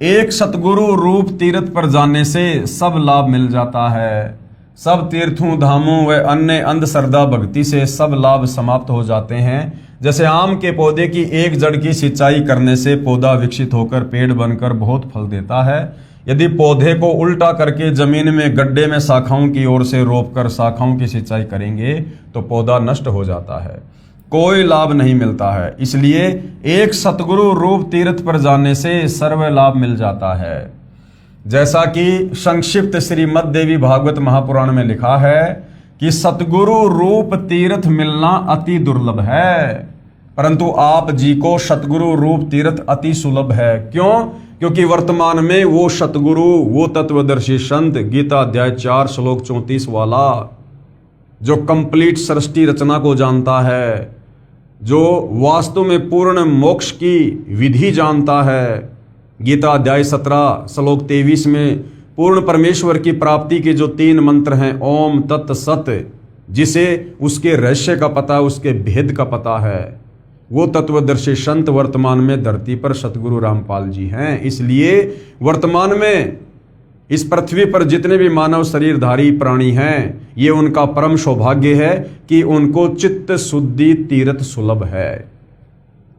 एक सतगुरु रूप तीर्थ पर जाने से सब लाभ मिल जाता है। सब तीर्थों धामों व अन्य अंधश्रद्धा भक्ति से सब लाभ समाप्त हो जाते हैं। जैसे आम के पौधे की एक जड़ की सिंचाई करने से पौधा विकसित होकर पेड़ बनकर बहुत फल देता है, यदि पौधे को उल्टा करके जमीन में गड्ढे में शाखाओं की ओर से रोपकर शाखाओं की सिंचाई करेंगे तो पौधा नष्ट हो जाता है, कोई लाभ नहीं मिलता है। इसलिए एक सतगुरु रूप तीर्थ पर जाने से सर्व लाभ मिल जाता है। जैसा कि संक्षिप्त श्रीमद् देवी भागवत महापुराण में लिखा है कि सतगुरु रूप तीर्थ मिलना अति दुर्लभ है, परंतु आप जी को सतगुरु रूप तीर्थ अति सुलभ है। क्यों? क्योंकि वर्तमान में वो सतगुरु, वो तत्वदर्शी संत गीता अध्याय 4 श्लोक 34 वाला जो कंप्लीट सृष्टि रचना को जानता है, जो वास्तव में पूर्ण मोक्ष की विधि जानता है, गीता अध्याय 17 श्लोक 23 में पूर्ण परमेश्वर की प्राप्ति के जो 3 मंत्र हैं, ओम तत् सत, जिसे उसके रहस्य का पता, उसके भेद का पता है, वो तत्वदर्शी संत वर्तमान में धरती पर सतगुरु रामपाल जी हैं। इसलिए वर्तमान में इस पृथ्वी पर जितने भी मानव शरीरधारी प्राणी हैं, ये उनका परम सौभाग्य है कि उनको चित्त शुद्धि तीर्थ सुलभ है।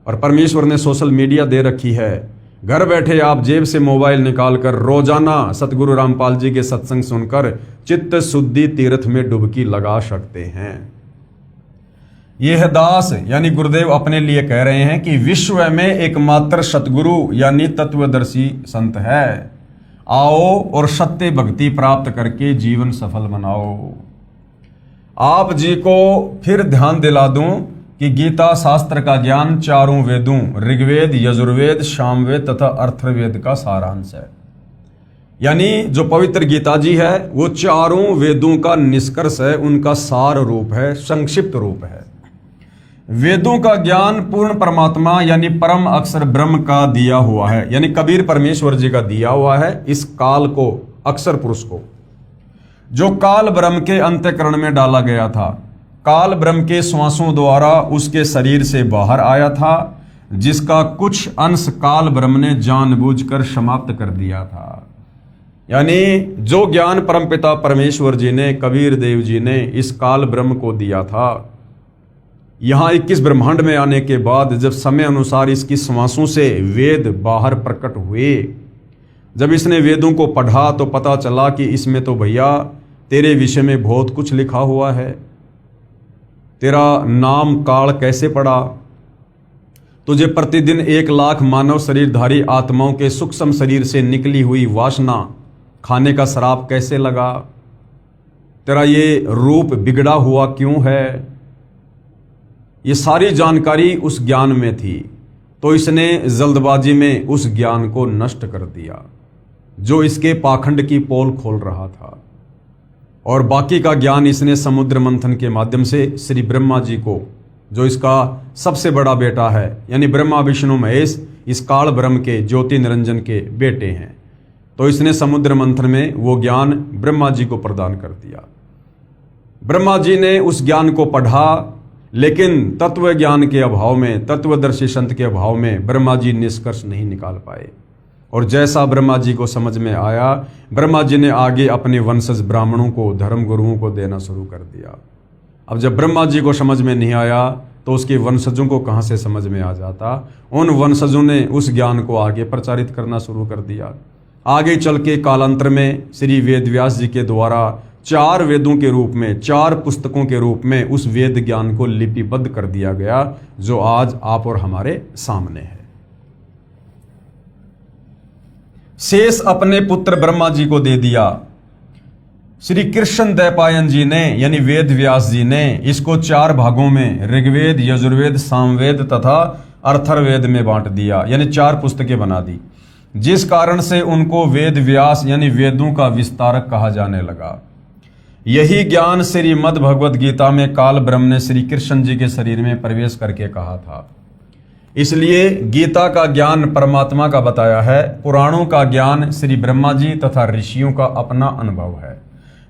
और परमेश्वर ने सोशल मीडिया दे रखी है, घर बैठे आप जेब से मोबाइल निकालकर रोजाना सतगुरु रामपाल जी के सत्संग सुनकर चित्त शुद्धि तीर्थ में डुबकी लगा सकते हैं। यह दास यानी गुरुदेव अपने लिए कह रहे हैं कि विश्व में एकमात्र सतगुरु यानी तत्वदर्शी संत है। आओ और सत्य भक्ति प्राप्त करके जीवन सफल बनाओ। आप जी को फिर ध्यान दिला दूं कि गीता शास्त्र का ज्ञान चारों वेदों ऋग्वेद, यजुर्वेद, सामवेद तथा अथर्ववेद का सारांश है। यानी जो पवित्र गीता जी है वो चारों वेदों का निष्कर्ष है, उनका सार रूप है, संक्षिप्त रूप है। वेदों का ज्ञान पूर्ण परमात्मा यानी परम अक्षर ब्रह्म का दिया हुआ है, यानी कबीर परमेश्वर जी का दिया हुआ है इस काल को, अक्षर पुरुष को, जो काल ब्रह्म के अंतःकरण में डाला गया था। काल ब्रह्म के श्वासों द्वारा उसके शरीर से बाहर आया था, जिसका कुछ अंश काल ब्रह्म ने जानबूझकर समाप्त कर दिया था। यानी जो ज्ञान परमपिता परमेश्वर जी ने, कबीर देव जी ने इस काल ब्रह्म को दिया था, यहाँ 21 ब्रह्मांड में आने के बाद जब समय अनुसार इसकी श्वासों से वेद बाहर प्रकट हुए, जब इसने वेदों को पढ़ा तो पता चला कि इसमें तो भैया तेरे विषय में बहुत कुछ लिखा हुआ है। तेरा नाम काल कैसे पड़ा, तुझे प्रतिदिन 1 लाख मानव शरीरधारी आत्माओं के सूक्ष्म शरीर से निकली हुई वासना खाने का श्राप कैसे लगा, तेरा ये रूप बिगड़ा हुआ क्यों है, ये सारी जानकारी उस ज्ञान में थी। तो इसने जल्दबाजी में उस ज्ञान को नष्ट कर दिया जो इसके पाखंड की पोल खोल रहा था, और बाकी का ज्ञान इसने समुद्र मंथन के माध्यम से श्री ब्रह्मा जी को, जो इसका सबसे बड़ा बेटा है, यानी ब्रह्मा विष्णु महेश इस काल ब्रह्म के ज्योति निरंजन के बेटे हैं, तो इसने समुद्र मंथन में वो ज्ञान ब्रह्मा जी को प्रदान कर दिया। ब्रह्मा जी ने उस ज्ञान को पढ़ा, लेकिन तत्व ज्ञान के अभाव में, तत्वदर्शी संत के अभाव में ब्रह्मा जी निष्कर्ष नहीं निकाल पाए। और जैसा ब्रह्मा जी को समझ में आया, ब्रह्मा जी ने आगे अपने वंशज ब्राह्मणों को, धर्म गुरुओं को देना शुरू कर दिया। अब जब ब्रह्मा जी को समझ में नहीं आया तो उसके वंशजों को कहाँ से समझ में आ जाता। उन वंशजों ने उस ज्ञान को आगे प्रचारित करना शुरू कर दिया। आगे चल के कालांतर में श्री वेद व्यास जी के द्वारा 4 वेदों के रूप में, 4 पुस्तकों के रूप में उस वेद ज्ञान को लिपिबद्ध कर दिया गया, जो आज आप और हमारे सामने है। शेष अपने पुत्र ब्रह्मा जी को दे दिया। श्री कृष्ण द्वैपायन जी ने यानी वेद व्यास जी ने इसको 4 भागों में ऋग्वेद, यजुर्वेद, सामवेद तथा अथर्ववेद में बांट दिया, यानी 4 पुस्तकें बना दी, जिस कारण से उनको वेद व्यास यानी वेदों का विस्तारक कहा जाने लगा। यही ज्ञान श्रीमद् भगवद गीता में काल ब्रह्म ने श्री कृष्ण जी के शरीर में प्रवेश करके कहा था। इसलिए गीता का ज्ञान परमात्मा का बताया है, पुराणों का ज्ञान श्री ब्रह्मा जी तथा ऋषियों का अपना अनुभव है।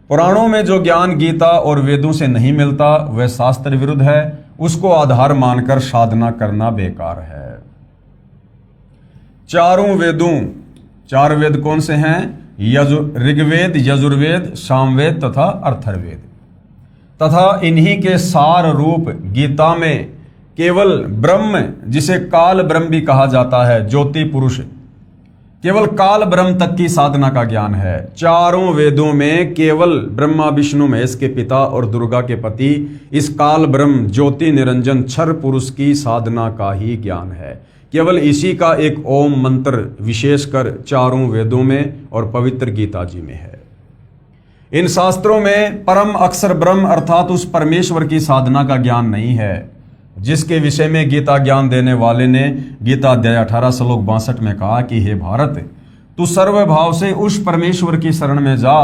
पुराणों में जो ज्ञान गीता और वेदों से नहीं मिलता वह शास्त्र विरुद्ध है, उसको आधार मानकर साधना करना बेकार है। चारों वेदों, 4 वेद कौन से हैं? ऋग्वेद, यजुर्वेद, सामवेद तथा अथर्ववेद, तथा इन्हीं के सार रूप गीता में केवल ब्रह्म, जिसे काल ब्रह्म भी कहा जाता है, ज्योति पुरुष, केवल काल ब्रह्म तक की साधना का ज्ञान है। चारों वेदों में केवल ब्रह्मा विष्णु महेश के पिता और दुर्गा के पति इस काल ब्रह्म ज्योति निरंजन क्षर पुरुष की साधना का ही ज्ञान है। केवल इसी का एक ओम मंत्र विशेषकर चारों वेदों में और पवित्र गीता जी में है। इन शास्त्रों में परम अक्षर ब्रह्म अर्थात उस परमेश्वर की साधना का ज्ञान नहीं है, जिसके विषय में गीता ज्ञान देने वाले ने गीता अध्याय 18 श्लोक 62 में कहा कि हे भारत, तू सर्वभाव से उस परमेश्वर की शरण में जा,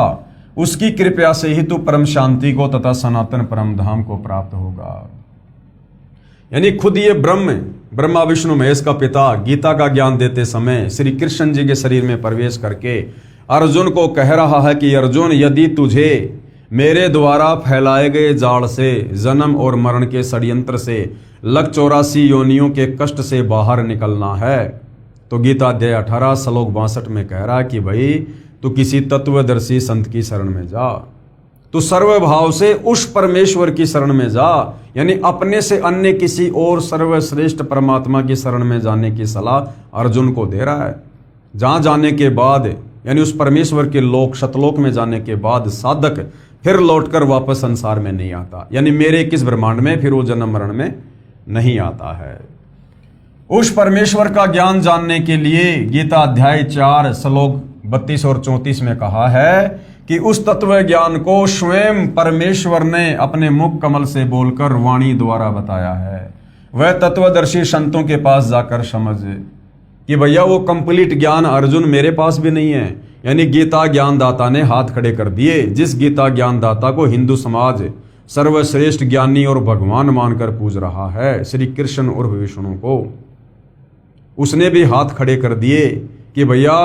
उसकी कृपा से ही तू परम शांति को तथा सनातन परम धाम को प्राप्त होगा। यानी खुद ये ब्रह्मा विष्णु महेश का पिता गीता का ज्ञान देते समय श्री कृष्ण जी के शरीर में प्रवेश करके अर्जुन को कह रहा है कि अर्जुन, यदि तुझे मेरे द्वारा फैलाए गए जाल से, जन्म और मरण के षड्यंत्र से, लग 84 योनियों के कष्ट से बाहर निकलना है, तो गीता अध्याय 18 श्लोक 62 में कह रहा है कि भाई तू किसी तत्वदर्शी संत की शरण में जा, तू सर्वभाव से उस परमेश्वर की शरण में जा। यानी अपने से अन्य किसी और सर्वश्रेष्ठ परमात्मा की शरण में जाने की सलाह अर्जुन को दे रहा है। जहां जाने के बाद यानी उस परमेश्वर के लोक सतलोक में जाने के बाद साधक फिर लौटकर वापस संसार में नहीं आता, यानी मेरे किस ब्रह्मांड में फिर वो जन्म मरण में नहीं आता है। उस परमेश्वर का ज्ञान जानने के लिए गीता अध्याय 4 श्लोक 32 और 34 में कहा है कि उस तत्व ज्ञान को स्वयं परमेश्वर ने अपने मुख कमल से बोलकर वाणी द्वारा बताया है। वह तत्वदर्शी संतों के पास जाकर समझ कि भैया वो कंप्लीट ज्ञान अर्जुन मेरे पास भी नहीं है। यानी गीता ज्ञानदाता ने हाथ खड़े कर दिए। जिस गीता ज्ञानदाता को हिंदू समाज सर्वश्रेष्ठ ज्ञानी और भगवान मानकर पूज रहा है, श्री कृष्ण और विष्णु को, उसने भी हाथ खड़े कर दिए कि भैया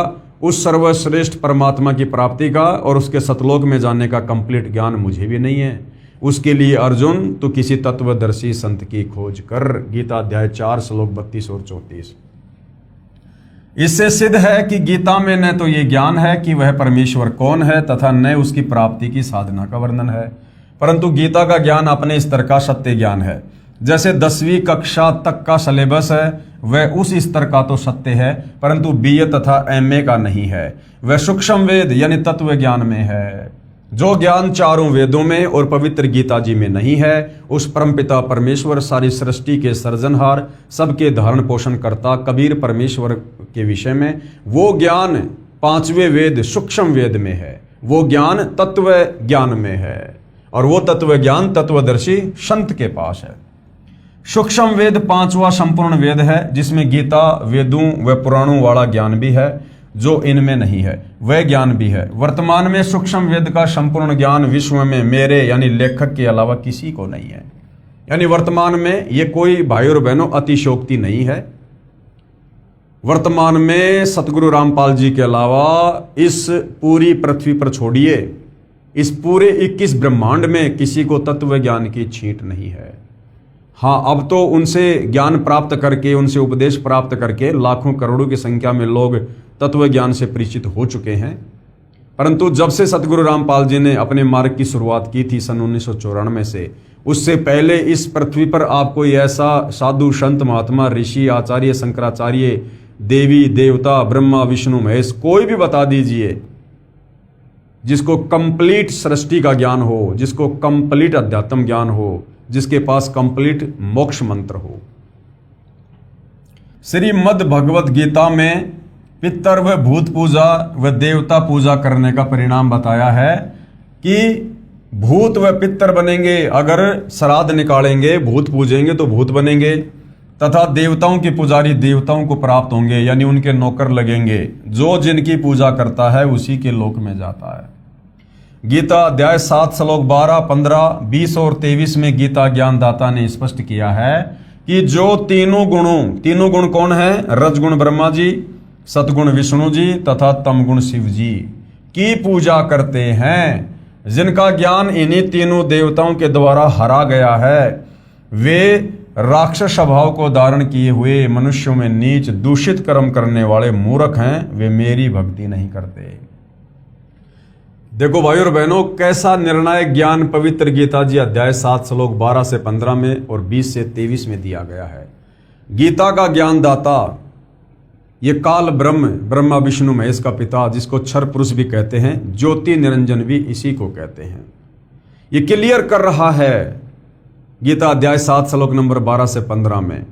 उस सर्वश्रेष्ठ परमात्मा की प्राप्ति का और उसके सतलोक में जाने का कंप्लीट ज्ञान मुझे भी नहीं है। उसके लिए अर्जुन तो किसी तत्वदर्शी संत की खोज कर। गीता अध्याय 4 श्लोक 32 और 34। इससे सिद्ध है कि गीता में न तो ये ज्ञान है कि वह परमेश्वर कौन है तथा न उसकी प्राप्ति की साधना का वर्णन है, परंतु गीता का ज्ञान अपने स्तर का सत्य ज्ञान है। जैसे 10वीं कक्षा तक का सिलेबस है वह उस स्तर का तो सत्य है, परंतु BA तथा MA का नहीं है। वह सूक्ष्म वेद यानी तत्व ज्ञान में है। जो ज्ञान चारों वेदों में और पवित्र गीता जी में नहीं है, उस परमपिता परमेश्वर सारी सृष्टि के सर्जनहार सबके धारण पोषण करता कबीर परमेश्वर के विषय में, वो ज्ञान 5वें वेद सूक्ष्म वेद में है। वो ज्ञान तत्व ज्ञान में है और वो तत्व ज्ञान तत्वदर्शी संत के पास है। सूक्ष्म वेद 5वां संपूर्ण वेद है, जिसमें गीता वेदों व पुराणों वाला ज्ञान भी है जो इनमें नहीं है, वह ज्ञान भी है। वर्तमान में सूक्ष्म वेद का संपूर्ण ज्ञान विश्व में मेरे यानी लेखक के अलावा किसी को नहीं है। यानी वर्तमान में ये कोई भाई और बहनों अतिशोक्ति नहीं है। वर्तमान में सतगुरु रामपाल जी के अलावा इस पूरी पृथ्वी पर छोड़िए, इस पूरे 21 ब्रह्मांड में किसी को तत्व ज्ञान की छींट नहीं है। हाँ, अब तो उनसे ज्ञान प्राप्त करके, उनसे उपदेश प्राप्त करके लाखों करोड़ों की संख्या में लोग तत्व ज्ञान से परिचित हो चुके हैं, परंतु जब से सतगुरु रामपाल जी ने अपने मार्ग की शुरुआत की थी सन 1994 से, उससे पहले इस पृथ्वी पर आपको ऐसा साधु संत महात्मा ऋषि आचार्य शंकराचार्य देवी देवता ब्रह्मा विष्णु महेश कोई भी बता दीजिए जिसको कंप्लीट सृष्टि का ज्ञान हो, जिसको कंप्लीट अध्यात्म ज्ञान हो, जिसके पास कंप्लीट मोक्ष मंत्र हो। श्रीमद् भगवत गीता में पितर व भूत पूजा व देवता पूजा करने का परिणाम बताया है कि भूत व पितर बनेंगे, अगर श्राद्ध निकालेंगे, भूत पूजेंगे तो भूत बनेंगे, तथा देवताओं के पुजारी देवताओं को प्राप्त होंगे, यानी उनके नौकर लगेंगे। जो जिनकी पूजा करता है उसी के लोक में जाता है। गीता अध्याय 7 श्लोक 12, 15, 20 और 23 में गीता ज्ञानदाता ने स्पष्ट किया है कि जो तीनों गुण कौन है? रजगुण ब्रह्मा जी, सतगुण विष्णु जी तथा तमगुण शिव जी की पूजा करते हैं, जिनका ज्ञान इन्हीं तीनों देवताओं के द्वारा हरा गया है, वे राक्षस स्वभाव को धारण किए हुए मनुष्यों में नीच दूषित कर्म करने वाले मूर्ख हैं, वे मेरी भक्ति नहीं करते। देखो भाई और बहनों, कैसा निर्णायक ज्ञान पवित्र गीता जी अध्याय 7 श्लोक 12 से 15 में और 20 से 23 में दिया गया है। गीता का ज्ञानदाता ये काल ब्रह्म, ब्रह्मा विष्णु महेश का पिता, जिसको क्षर पुरुष भी कहते हैं, ज्योति निरंजन भी इसी को कहते हैं। ये क्लियर कर रहा है गीता अध्याय 7 श्लोक नंबर 12 से 15 में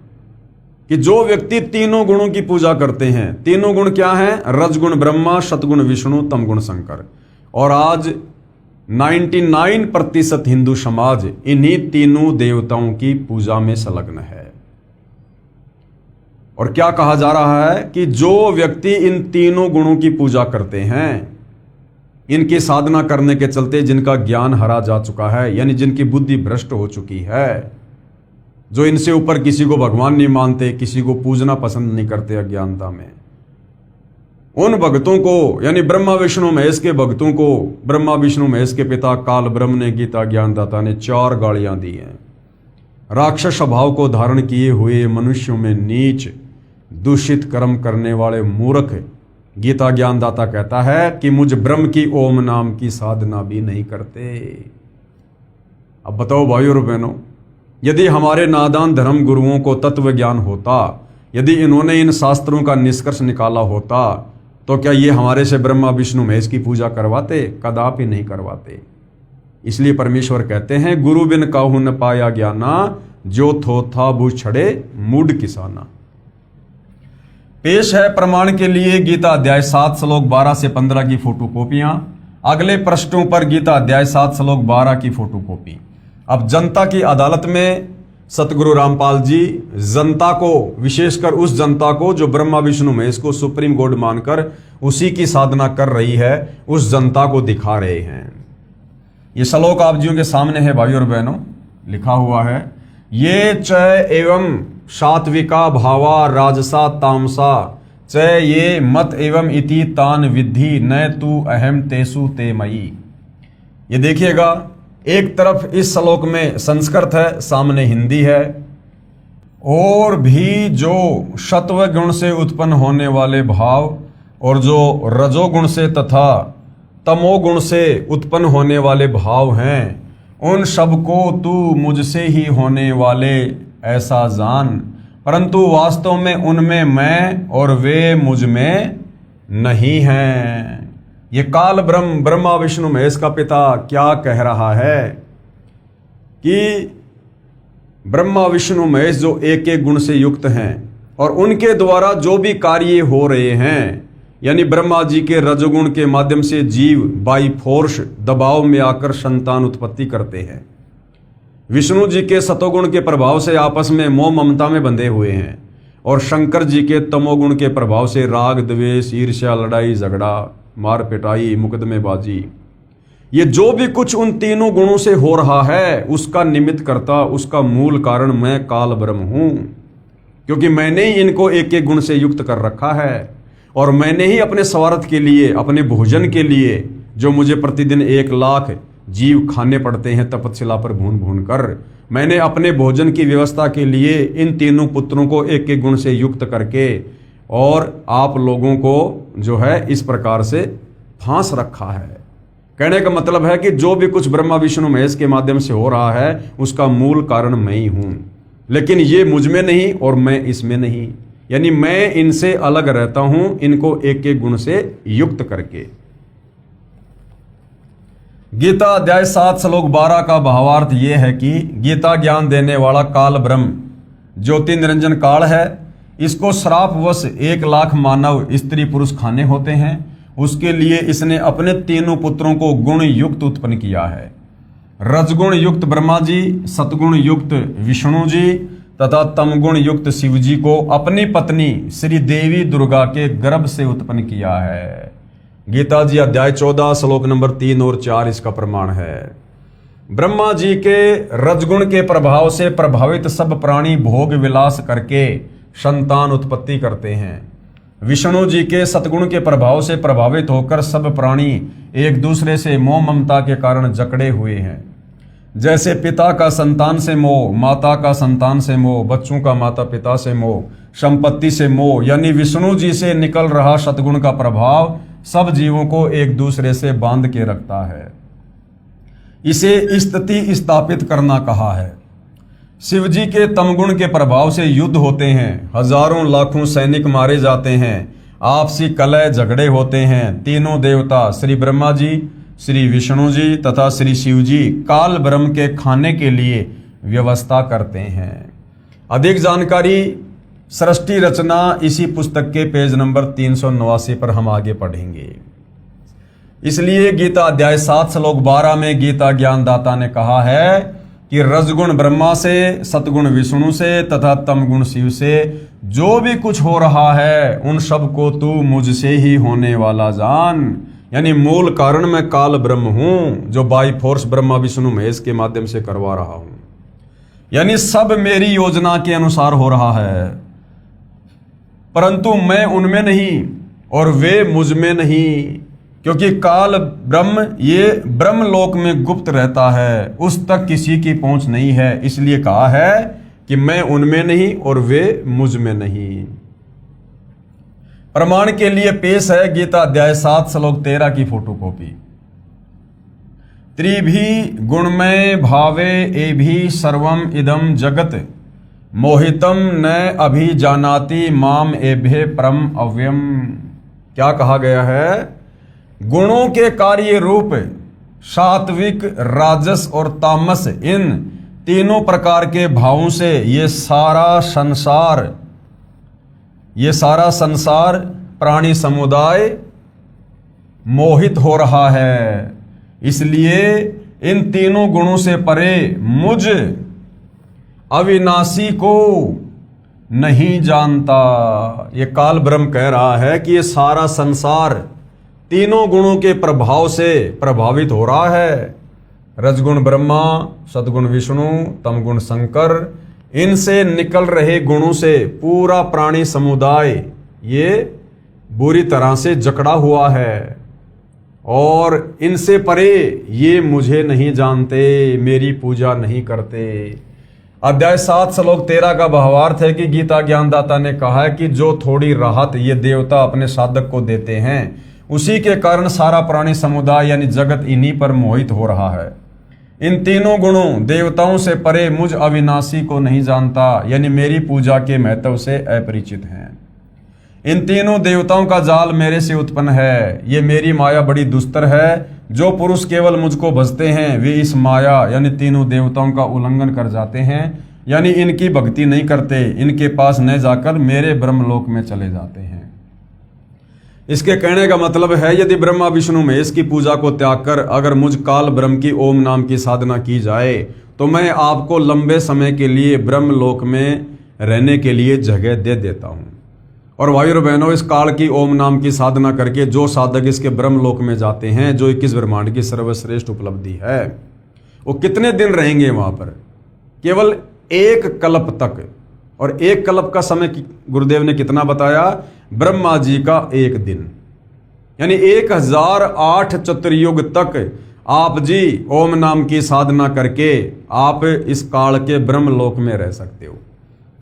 कि जो व्यक्ति तीनों गुणों की पूजा करते हैं, तीनों गुण क्या हैं? रजगुण ब्रह्मा, सतगुण विष्णु, तमगुण शंकर। और आज 99% हिंदू समाज इन्हीं तीनों देवताओं की पूजा में संलग्न है। और क्या कहा जा रहा है कि जो व्यक्ति इन तीनों गुणों की पूजा करते हैं, इनकी साधना करने के चलते जिनका ज्ञान हरा जा चुका है, यानी जिनकी बुद्धि भ्रष्ट हो चुकी है, जो इनसे ऊपर किसी को भगवान नहीं मानते, किसी को पूजना पसंद नहीं करते अज्ञानता में, उन भक्तों को, यानी ब्रह्मा विष्णु महेश के भक्तों को ब्रह्मा विष्णु महेश के पिता काल ब्रह्म ने, गीता ज्ञानदाता ने 4 गालियां दी हैं। राक्षस स्वभाव को धारण किए हुए मनुष्यों में नीच दूषित कर्म करने वाले मूर्ख, गीता ज्ञानदाता कहता है कि मुझ ब्रह्म की ओम नाम की साधना भी नहीं करते। अब बताओ भाइयों और बहनों, यदि हमारे नादान धर्म गुरुओं को तत्व ज्ञान होता, यदि इन्होंने इन शास्त्रों का निष्कर्ष निकाला होता, तो क्या ये हमारे से ब्रह्मा विष्णु महेश की पूजा करवाते? कदापि नहीं करवाते। इसलिए परमेश्वर कहते हैं, गुरु बिन काहू न पाया ज्ञाना, जो थो था भू छड़े मूड किसाना। पेश है प्रमाण के लिए गीता अध्याय 7 श्लोक 12 से 15 की फोटोकॉपियां, अगले पृष्ठों पर गीता अध्याय 7 श्लोक 12 की फोटोकॉपी। अब जनता की अदालत में सतगुरु रामपाल जी जनता को, विशेषकर उस जनता को जो ब्रह्मा विष्णु महेश को सुप्रीम गॉड मानकर उसी की साधना कर रही है, उस जनता को दिखा रहे हैं। ये श्लोक आप जियों के सामने है भाइयों और बहनों, लिखा हुआ है, ये च एवं सात्विका भावा राजसा तामसा च ये मत एवं इति तान विद्धि न तू अहम तेसु ते मयि। ये देखिएगा, एक तरफ इस श्लोक में संस्कृत है, सामने हिंदी है। और भी जो सत्व गुण से उत्पन्न होने वाले भाव और जो रजोगुण से तथा तमोगुण से उत्पन्न होने वाले भाव हैं, उन सबको तू मुझसे ही होने वाले ऐसा जान, परंतु वास्तव में उनमें मैं और वे मुझ में नहीं हैं। ये काल ब्रह्म, ब्रह्मा विष्णु महेश का पिता क्या कह रहा है कि ब्रह्मा विष्णु महेश जो एक एक गुण से युक्त हैं और उनके द्वारा जो भी कार्य हो रहे हैं, यानी ब्रह्मा जी के रजोगुण के माध्यम से जीव बाई फोर्स दबाव में आकर संतान उत्पत्ति करते हैं। विष्णु जी के सतोगुण के प्रभाव से आपस में मोह ममता में बंधे हुए हैं और शंकर जी के तमोगुण के प्रभाव से राग द्वेष ईर्ष्या लड़ाई झगड़ा मार पिटाई मुकदमेबाजी, ये जो भी कुछ उन तीनों गुणों से हो रहा है, उसका निमित्त करता, उसका मूल कारण मैं काल ब्रह्म हूं, क्योंकि मैंने ही इनको एक एक गुण से युक्त कर रखा है और मैंने ही अपने स्वार्थ के लिए, अपने भोजन के लिए, जो मुझे प्रतिदिन 1 लाख जीव खाने पड़ते हैं तपस्या पर भून भून कर, मैंने अपने भोजन की व्यवस्था के लिए इन तीनों पुत्रों को एक एक गुण से युक्त करके और आप लोगों को जो है इस प्रकार से फांस रखा है। कहने का मतलब है कि जो भी कुछ ब्रह्मा विष्णु महेश के माध्यम से हो रहा है, उसका मूल कारण मैं ही हूं, लेकिन ये मुझ में नहीं और मैं इसमें नहीं, यानी मैं इनसे अलग रहता हूं, इनको एक एक गुण से युक्त करके। गीता अध्याय 7 श्लोक 12 का भावार्थ यह है कि गीता ज्ञान देने वाला काल ब्रह्म ज्योति निरंजन काल है। इसको श्रापवश 1 लाख मानव स्त्री पुरुष खाने होते हैं। उसके लिए इसने अपने तीनों पुत्रों को गुण युक्त उत्पन्न किया है। रजगुण युक्त ब्रह्मा जी, सतगुण युक्त विष्णु जी तथा तमगुण युक्त शिव जी को अपनी पत्नी श्री देवी दुर्गा के गर्भ से उत्पन्न किया है। गीता जी अध्याय 14 श्लोक नंबर 3 और 4 इसका प्रमाण है। ब्रह्मा जी के रजगुण के प्रभाव से प्रभावित सब प्राणी भोग विलास करके संतान उत्पत्ति करते हैं। विष्णु जी के सतगुण के प्रभाव से प्रभावित होकर सब प्राणी एक दूसरे से मोह ममता के कारण जकड़े हुए हैं। जैसे पिता का संतान से मोह, माता का संतान से मोह, बच्चों का माता पिता से मोह, संपत्ति से मोह, यानी विष्णु जी से निकल रहा सतगुण का प्रभाव सब जीवों को एक दूसरे से बांध के रखता है। इसे स्थिति स्थापित करना कहा है। शिवजी के तमगुण के प्रभाव से युद्ध होते हैं, हजारों लाखों सैनिक मारे जाते हैं, आपसी कलह झगड़े होते हैं। तीनों देवता श्री ब्रह्मा जी, श्री विष्णु जी तथा श्री शिव जी काल ब्रह्म के खाने के लिए व्यवस्था करते हैं। अधिक जानकारी सृष्टि रचना इसी पुस्तक के पेज नंबर 389 पर हम आगे पढ़ेंगे। इसलिए गीता अध्याय 7 श्लोक 12 में गीता ज्ञानदाता ने कहा है कि रजगुण ब्रह्मा से, सतगुण विष्णु से तथा तमगुण शिव से जो भी कुछ हो रहा है उन सब को तू मुझसे ही होने वाला जान। यानी मूल कारण मैं काल ब्रह्म हूं जो बाई फोर्स ब्रह्मा विष्णु महेश के माध्यम से करवा रहा हूं। यानी सब मेरी योजना के अनुसार हो रहा है, परंतु मैं उनमें नहीं और वे मुझ में नहीं, क्योंकि काल ब्रह्म ये ब्रह्म लोक में गुप्त रहता है, उस तक किसी की पहुंच नहीं है। इसलिए कहा है कि मैं उनमें नहीं और वे मुझ में नहीं। प्रमाण के लिए पेश है गीता अध्याय 7 श्लोक 13 की फोटोकॉपी। त्रिभी गुणमय भावे एभि सर्वम इदम जगत मोहितम न अभिजानाति माम एभे परम अव्यम। क्या कहा गया है? गुणों के कार्य रूप सात्विक, राजस और तामस, इन तीनों प्रकार के भावों से ये सारा संसार प्राणी समुदाय मोहित हो रहा है। इसलिए इन तीनों गुणों से परे मुझ अविनाशी को नहीं जानता। ये काल ब्रह्म कह रहा है कि ये सारा संसार तीनों गुणों के प्रभाव से प्रभावित हो रहा है। रजगुण ब्रह्मा, सतगुण विष्णु, तमगुण शंकर, इनसे निकल रहे गुणों से पूरा प्राणी समुदाय ये बुरी तरह से जकड़ा हुआ है और इनसे परे ये मुझे नहीं जानते, मेरी पूजा नहीं करते। अध्याय 7 श्लोक 13 का भावार्थ है कि गीता ज्ञानदाता ने कहा है कि जो थोड़ी राहत ये देवता अपने साधक को देते हैं उसी के कारण सारा प्राणी समुदाय यानी जगत इन्हीं पर मोहित हो रहा है। इन तीनों गुणों देवताओं से परे मुझ अविनाशी को नहीं जानता, यानी मेरी पूजा के महत्व से अपरिचित हैं। इन तीनों देवताओं का जाल मेरे से उत्पन्न है। ये मेरी माया बड़ी दुस्तर है। जो पुरुष केवल मुझको भजते हैं वे इस माया यानी तीनों देवताओं का उल्लंघन कर जाते हैं, यानी इनकी भक्ति नहीं करते, इनके पास न जाकर मेरे ब्रह्मलोक में चले जाते हैं। इसके कहने का मतलब है यदि ब्रह्मा विष्णु महेश की पूजा को त्याग कर अगर मुझ काल ब्रह्म की ओम नाम की साधना की जाए तो मैं आपको लंबे समय के लिए ब्रह्मलोक में रहने के लिए जगह दे देता हूँ। और भाइयों और बहनों, इस काल की ओम नाम की साधना करके जो साधक इसके ब्रह्मलोक में जाते हैं, जो 21 ब्रह्मांड की सर्वश्रेष्ठ उपलब्धि है, वो कितने दिन रहेंगे वहां पर? केवल 1 कल्प तक। और 1 कल्प का समय गुरुदेव ने कितना बताया? ब्रह्मा जी का 1 दिन, यानी 1008 चतुर्युग तक आप जी ओम नाम की साधना करके आप इस काल के ब्रह्मलोक में रह सकते हो,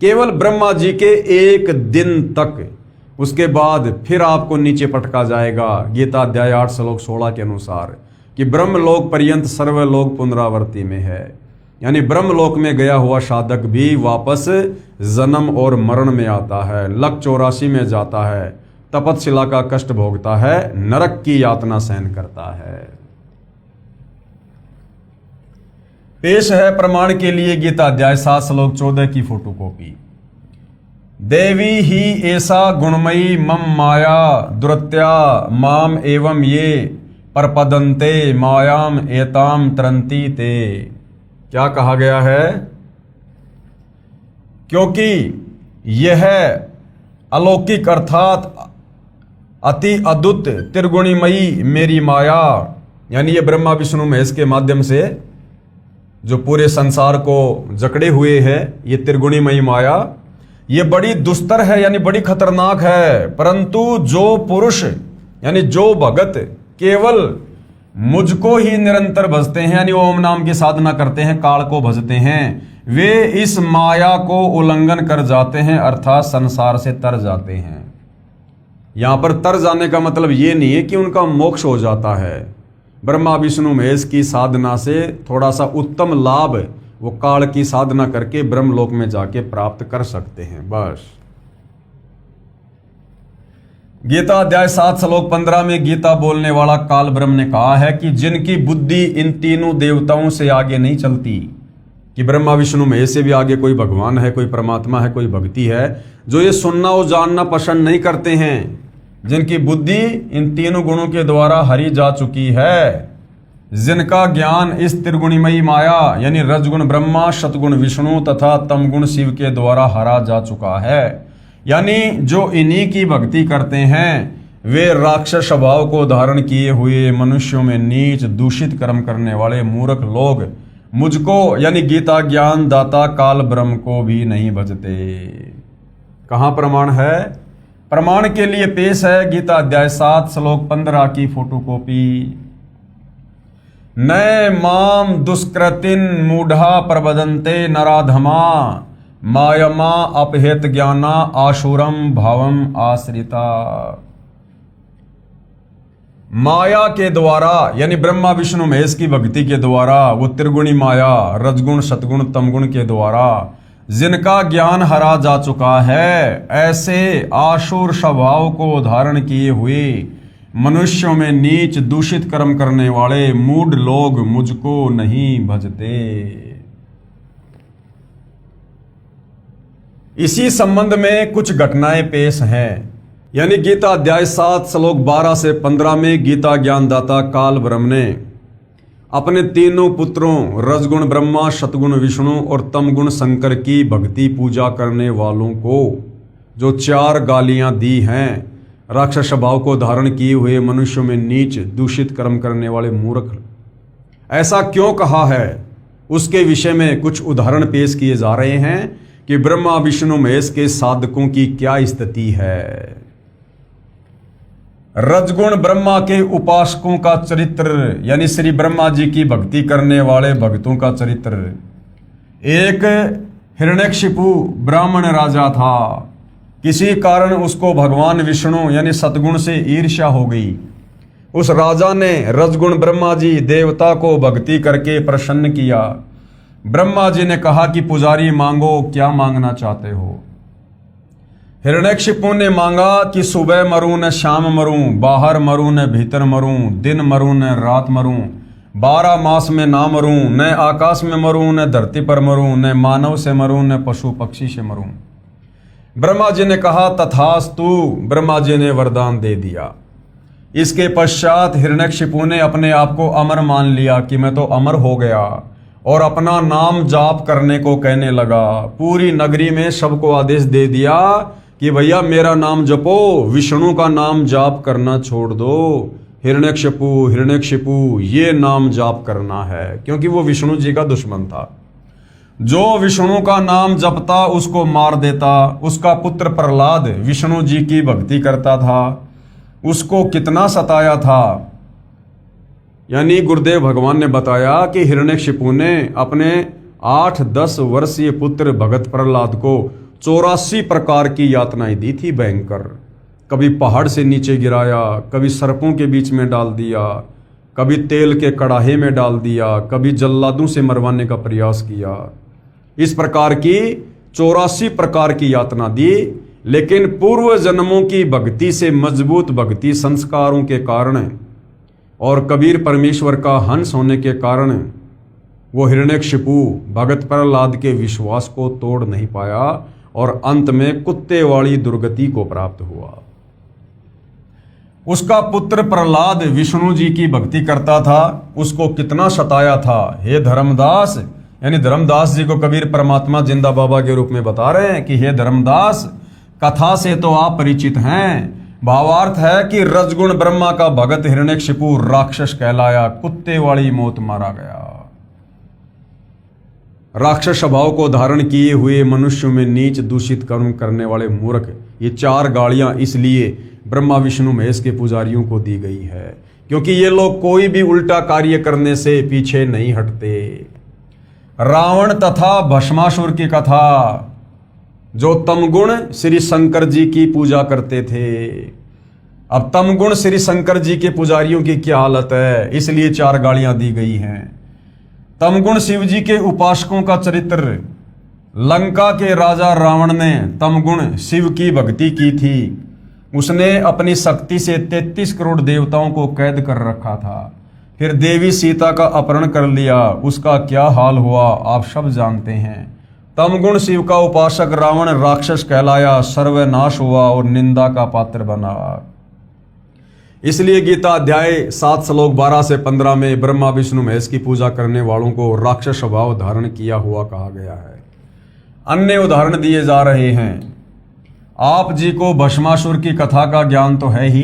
केवल ब्रह्मा जी के 1 दिन तक। उसके बाद फिर आपको नीचे पटका जाएगा गीता अध्याय 8 श्लोक 16 के अनुसार कि ब्रह्मलोक पर्यंत सर्वलोक पुनरावर्ती में है, यानी ब्रह्मलोक में गया हुआ साधक भी वापस जन्म और मरण में आता है, लक 84 में जाता है, तपतशिला का कष्ट भोगता है, नरक की यातना सहन करता है। पेश है प्रमाण के लिए गीता अध्याय 7 श्लोक 14 की फोटोकॉपी। देवी ही ऐसा गुणमयी मम माया दुरत्या माम एवं ये परपदंते मायाम एताम तरंती ते। क्या कहा गया है? क्योंकि यह अलौकिक अर्थात अति अद्भुत त्रिगुणीमयी मेरी माया, यानी ये ब्रह्मा विष्णु महेश के माध्यम से जो पूरे संसार को जकड़े हुए है, ये त्रिगुणीमयी माया ये बड़ी दुस्तर है, यानी बड़ी खतरनाक है। परंतु जो पुरुष यानी जो भगत केवल मुझको ही निरंतर भजते हैं, यानी ओम नाम की साधना करते हैं, काल को भजते हैं, वे इस माया को उल्लंघन कर जाते हैं, अर्थात संसार से तर जाते हैं। यहां पर तर जाने का मतलब ये नहीं है कि उनका मोक्ष हो जाता है। ब्रह्मा विष्णु महेश की साधना से थोड़ा सा उत्तम लाभ वो काल की साधना करके ब्रह्मलोक में जाके प्राप्त कर सकते हैं। बस गीता अध्याय 7 श्लोक 15 में गीता बोलने वाला काल ब्रह्म ने कहा है कि जिनकी बुद्धि इन तीनों देवताओं से आगे नहीं चलती, कि ब्रह्मा विष्णु महेश से भी आगे कोई भगवान है, कोई परमात्मा है, कोई भक्ति है, जो ये सुनना और जानना पसंद नहीं करते हैं, जिनकी बुद्धि इन तीनों गुणों के द्वारा हरी जा चुकी है, जिनका ज्ञान इस त्रिगुणमयी माया यानी रजगुण ब्रह्मा, सतगुण विष्णु तथा तमगुण शिव के द्वारा हरा जा चुका है, यानी जो इन्हीं की भक्ति करते हैं वे राक्षस स्वभाव को धारण किए हुए मनुष्यों में नीच दूषित कर्म करने वाले मूर्ख लोग मुझको यानी गीता ज्ञान दाता काल ब्रह्म को भी नहीं भजते। कहाँ प्रमाण है? प्रमाण के लिए पेश है गीता अध्याय 7 श्लोक 15 की फोटोकॉपी। नए माम दुष्कृतिन मूढ़ा प्रबदन्ते नराधमा मायमा अपहेत ज्ञाना आशुरम भावम आश्रिता। माया के द्वारा यानी ब्रह्मा विष्णु महेश की भक्ति के द्वारा, वो त्रिगुणी माया रजगुण सतगुण तमगुण के द्वारा जिनका ज्ञान हरा जा चुका है, ऐसे आशुर स्वभाव को धारण किए हुए मनुष्यों में नीच दूषित कर्म करने वाले मूढ़ लोग मुझको नहीं भजते। इसी संबंध में कुछ घटनाएं पेश हैं, यानी गीता अध्याय 7 श्लोक 12 से 15 में गीता ज्ञानदाता काल ब्रह्म ने अपने तीनों पुत्रों रजगुण ब्रह्मा, सतगुण विष्णु और तमगुण शंकर की भक्ति पूजा करने वालों को जो 4 गालियां दी हैं, राक्षस स्वभाव को धारण किए हुए मनुष्यों में नीच दूषित कर्म करने वाले मूर्ख, ऐसा क्यों कहा है उसके विषय में कुछ उदाहरण पेश किए जा रहे हैं कि ब्रह्मा विष्णु महेश के साधकों की क्या स्थिति है। रजगुण ब्रह्मा के उपासकों का चरित्र यानी श्री ब्रह्मा जी की भक्ति करने वाले भक्तों का चरित्र। एक हिरण्यकशिपु ब्राह्मण राजा था, किसी कारण उसको भगवान विष्णु यानी सतगुण से ईर्ष्या हो गई। उस राजा ने रजगुण ब्रह्मा जी देवता को भक्ति करके प्रसन्न किया। ब्रह्मा जी ने कहा कि पुजारी मांगो, क्या मांगना चाहते हो? हिरण्यकशिपु ने मांगा कि सुबह मरूं न शाम मरूं, बाहर मरूं न भीतर मरूं, दिन मरूं न रात मरूं, 12 मास में ना मरूं, न आकाश में मरूं न धरती पर मरूं, न मानव से मरूं न पशु पक्षी से मरूं। ब्रह्मा जी ने कहा तथास्तु। ब्रह्मा जी ने वरदान दे दिया। इसके पश्चात हिरण्यकशिपु ने अपने आप को अमर मान लिया कि मैं तो अमर हो गया, और अपना नाम जाप करने को कहने लगा। पूरी नगरी में सबको आदेश दे दिया कि भैया मेरा नाम जपो, विष्णु का नाम जाप करना छोड़ दो। हिरण्यकशिपु हिरण्यकशिपु ये नाम जाप करना है, क्योंकि वो विष्णु जी का दुश्मन था। जो विष्णु का नाम जपता उसको मार देता। उसका पुत्र प्रहलाद विष्णु जी की भक्ति करता था, उसको कितना सताया था। यानी गुरुदेव भगवान ने बताया कि हिरण्यकशिपु ने अपने 8-10 वर्षीय पुत्र भगत प्रहलाद को 84 प्रकार की यातनाएं दी थी भयंकर। कभी पहाड़ से नीचे गिराया, कभी सर्पों के बीच में डाल दिया, कभी तेल के कड़ाहे में डाल दिया, कभी जल्लादों से मरवाने का प्रयास किया। इस प्रकार की 84 प्रकार की यातना दी, लेकिन पूर्व जन्मों की भक्ति से मजबूत भक्ति संस्कारों के कारण और कबीर परमेश्वर का हंस होने के कारण वो हिरण्यकशिपु भगत प्रहलाद के विश्वास को तोड़ नहीं पाया और अंत में कुत्ते वाली दुर्गति को प्राप्त हुआ। उसका पुत्र प्रहलाद विष्णु जी की भक्ति करता था, उसको कितना सताया था। हे धर्मदास, यानी धर्मदास जी को कबीर परमात्मा जिंदा बाबा के रूप में बता रहे हैं कि हे धर्मदास, कथा से तो आप परिचित हैं। भावार्थ है कि रजगुण ब्रह्मा का भगत हिरण्यकशिपु राक्षस कहलाया, कुत्ते वाली मौत मारा गया। राक्षस स्वभाव को धारण किए हुए मनुष्यों में नीच दूषित कर्म करने वाले मूर्ख, ये 4 गालियां इसलिए ब्रह्मा विष्णु महेश के पुजारियों को दी गई है क्योंकि ये लोग कोई भी उल्टा कार्य करने से पीछे नहीं हटते। रावण तथा भस्मासुर की कथा, जो तमगुण श्री शंकर जी की पूजा करते थे। अब तमगुण श्री शंकर जी के पुजारियों की क्या हालत है, इसलिए 4 गालियां दी गई हैं। तमगुण शिव जी के उपासकों का चरित्र। लंका के राजा रावण ने तमगुण शिव की भक्ति की थी। उसने अपनी शक्ति से 33 करोड़ देवताओं को कैद कर रखा था। फिर देवी सीता का अपहरण कर लिया। उसका क्या हाल हुआ आप सब जानते हैं। तमगुण शिव का उपासक रावण राक्षस कहलाया, सर्वनाश हुआ और निंदा का पात्र बना। इसलिए गीता अध्याय 7 श्लोक 12 से 15 में ब्रह्मा विष्णु महेश की पूजा करने वालों को राक्षस स्वभाव धारण किया हुआ कहा गया है। अन्य उदाहरण दिए जा रहे हैं। आप जी को भस्मासुर की कथा का ज्ञान तो है ही।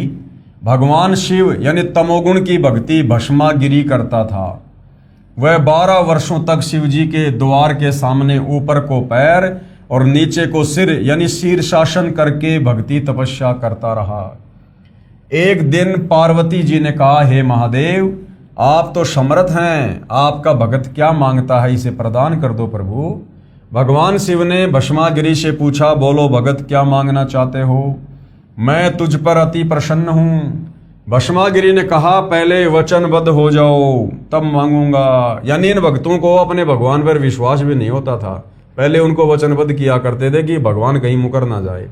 भगवान शिव यानी तमोगुण की भक्ति भस्मागिरी करता था। वह 12 वर्षों तक शिव जी के द्वार के सामने ऊपर को पैर और नीचे को सिर यानी शीर्षासन करके भक्ति तपस्या करता रहा। एक दिन पार्वती जी ने कहा, हे महादेव, आप तो समर्थ हैं, आपका भगत क्या मांगता है, इसे प्रदान कर दो प्रभु। भगवान शिव ने भस्मागिरी से पूछा, बोलो भगत क्या मांगना चाहते हो, मैं तुझ पर अति प्रसन्न हूं। भस्मागिरी ने कहा, पहले वचनबद्ध हो जाओ तब मांगूंगा। यानी इन भक्तों को अपने भगवान पर विश्वास भी नहीं होता था। पहले उनको वचनबद्ध किया करते थे कि भगवान कहीं मुकर ना जाए।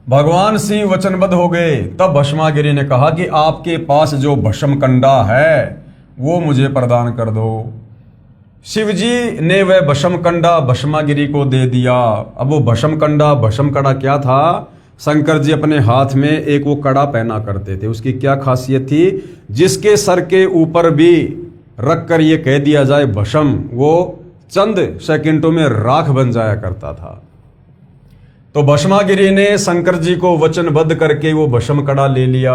भगवान शिव वचनबद्ध हो गए। तब भस्मागिरी ने कहा कि आपके पास जो भस्म कंडा है वो मुझे प्रदान कर दो। शिव जी ने वह भस्म कंडा भस्मागिरी को दे दिया। अब वो भस्म कंडा भस्म कड़ा क्या था? शंकर जी अपने हाथ में एक वो कड़ा पहना करते थे। उसकी क्या खासियत थी? जिसके सर के ऊपर भी रख कर ये कह दिया जाए भस्म, वो चंद सेकंडों में राख बन जाया करता था। तो भस्मागिरी ने शंकर जी को वचनबद्ध करके वो भस्म कड़ा ले लिया।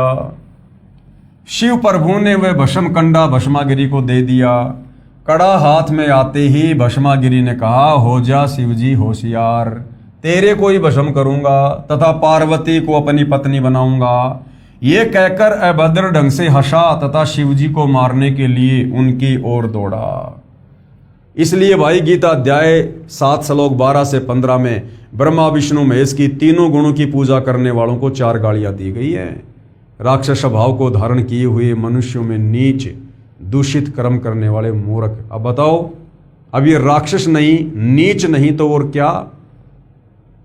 शिव प्रभु ने वह भस्म कंडा भस्मागिरी को दे दिया। कड़ा हाथ में आते ही भस्मागिरी ने कहा, हो जा शिव जी होशियार, तेरे को ही भस्म करूंगा तथा पार्वती को अपनी पत्नी बनाऊंगा। ये कहकर अभद्र ढंग से हंसा तथा शिव जी को मारने के लिए उनकी ओर दौड़ा। इसलिए भाई गीता अध्याय 7 श्लोक 12 से 15 में ब्रह्मा विष्णु महेश की तीनों गुणों की पूजा करने वालों को 4 गालियां दी गई है। राक्षस स्वभाव को धारण किए हुए मनुष्यों में नीच दूषित कर्म करने वाले मूर्ख। अब बताओ, अब ये राक्षस नहीं, नीच नहीं तो और क्या?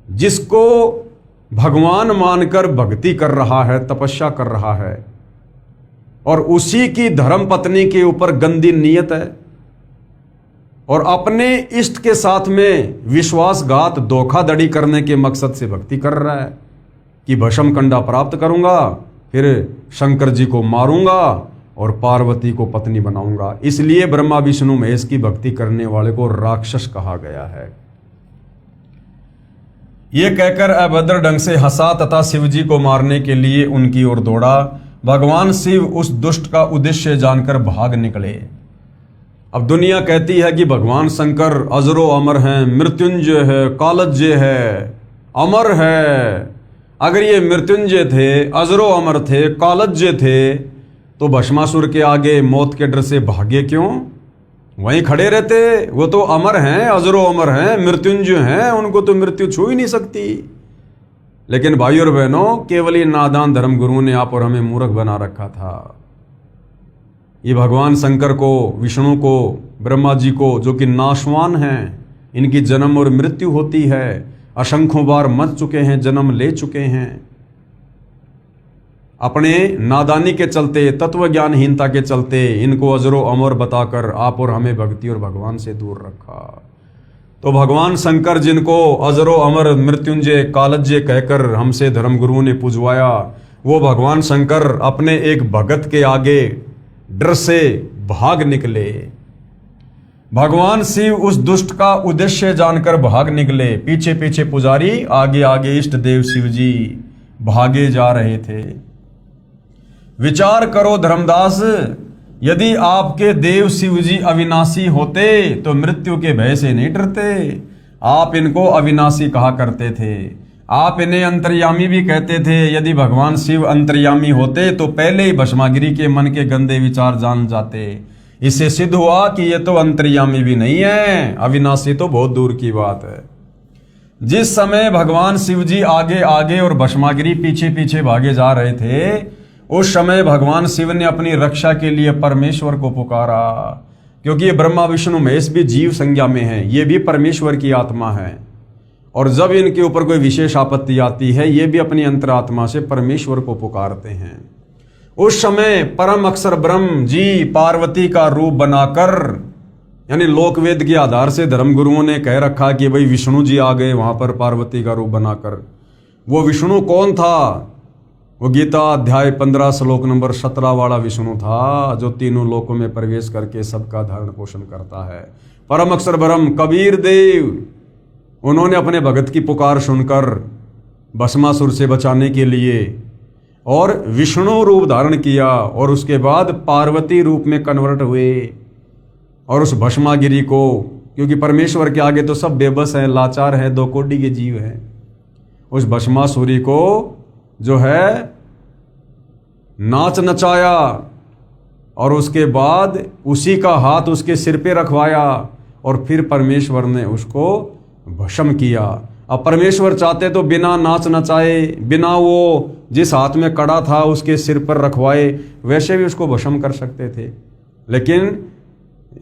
जिसको भगवान मानकर भक्ति कर रहा है, तपस्या कर रहा है, और उसी की धर्म पत्नी के ऊपर गंदी नीयत है और अपने इष्ट के साथ में विश्वासघात धोखाधड़ी करने के मकसद से भक्ति कर रहा है कि भस्म कंडा प्राप्त करूंगा, फिर शंकर जी को मारूंगा और पार्वती को पत्नी बनाऊंगा। इसलिए ब्रह्मा विष्णु महेश की भक्ति करने वाले को राक्षस कहा गया है। ये कहकर अभद्र ढंग से हंसा तथा शिव जी को मारने के लिए उनकी ओर दौड़ा। भगवान शिव उस दुष्ट का उद्देश्य जानकर भाग निकले। अब दुनिया कहती है कि भगवान शंकर अजरो अमर हैं, मृत्युंजय है, कालज्य है, अमर है। अगर ये मृत्युंजय थे, अजरो अमर थे, कालज्य थे, तो भस्मासुर के आगे मौत के डर से भागे क्यों? वहीं खड़े रहते। वो तो अमर हैं, अजरो अमर हैं, मृत्युंजय हैं, उनको तो मृत्यु छू ही नहीं सकती। लेकिन भाई और बहनों, केवल ये नादान धर्मगुरुओं ने आप और हमें मूर्ख बना रखा था। ये भगवान शंकर को, विष्णु को, ब्रह्मा जी को, जो कि नाशवान हैं, इनकी जन्म और मृत्यु होती है, असंख्यों बार मर चुके हैं, जन्म ले चुके हैं, अपने नादानी के चलते, तत्व ज्ञानहीनता के चलते इनको अजरो अमर बताकर आप और हमें भक्ति और भगवान से दूर रखा। तो भगवान शंकर जिनको अजरो अमर, मृत्युंजय, कालज्य कहकर हमसे धर्मगुरुओं ने पुजवाया, वो भगवान शंकर अपने एक भगत के आगे डर से भाग निकले। भगवान शिव उस दुष्ट का उद्देश्य जानकर भाग निकले। पीछे पीछे पुजारी, आगे आगे इष्ट देव शिव जी भागे जा रहे थे। विचार करो धर्मदास, यदि आपके देव शिव जी अविनाशी होते तो मृत्यु के भय से नहीं डरते। आप इनको अविनाशी कहा करते थे। आप इन्हें अंतर्यामी भी कहते थे। यदि भगवान शिव अंतर्यामी होते तो पहले ही भस्मागिरी के मन के गंदे विचार जान जाते। इससे सिद्ध हुआ कि ये तो अंतर्यामी भी नहीं है, अविनाशी तो बहुत दूर की बात है। जिस समय भगवान शिव जी आगे आगे और भस्मागिरी पीछे पीछे भागे जा रहे थे, उस समय भगवान शिव ने अपनी रक्षा के लिए परमेश्वर को पुकारा, क्योंकि ये ब्रह्मा विष्णु महेश भी जीव संज्ञा में है, ये भी परमेश्वर की आत्मा है। और जब इनके ऊपर कोई विशेष आपत्ति आती है, ये भी अपनी अंतरात्मा से परमेश्वर को पुकारते हैं। उस समय परम अक्षर ब्रह्म जी पार्वती का रूप बनाकर, यानी लोकवेद के आधार से धर्मगुरुओं ने कह रखा कि भाई विष्णु जी आ गए वहां पर पार्वती का रूप बनाकर। वो विष्णु कौन था? वो गीता अध्याय 15 श्लोक नंबर 17 वाला विष्णु था, जो तीनों लोकों में प्रवेश करके सबका धारण पोषण करता है। परम अक्षर ब्रह्म कबीर देव, उन्होंने अपने भगत की पुकार सुनकर भस्मासुर से बचाने के लिए और विष्णु रूप धारण किया और उसके बाद पार्वती रूप में कन्वर्ट हुए। और उस भस्मागिरी को, क्योंकि परमेश्वर के आगे तो सब बेबस हैं, लाचार हैं, दो कोटि के जीव हैं, उस भस्मासुरी को जो है नाच नचाया और उसके बाद उसी का हाथ उसके सिर पे रखवाया और फिर परमेश्वर ने उसको भस्म किया। अब परमेश्वर चाहते तो बिना नाच नचाए, बिना वो जिस हाथ में कड़ा था उसके सिर पर रखवाए, वैसे भी उसको भस्म कर सकते थे। लेकिन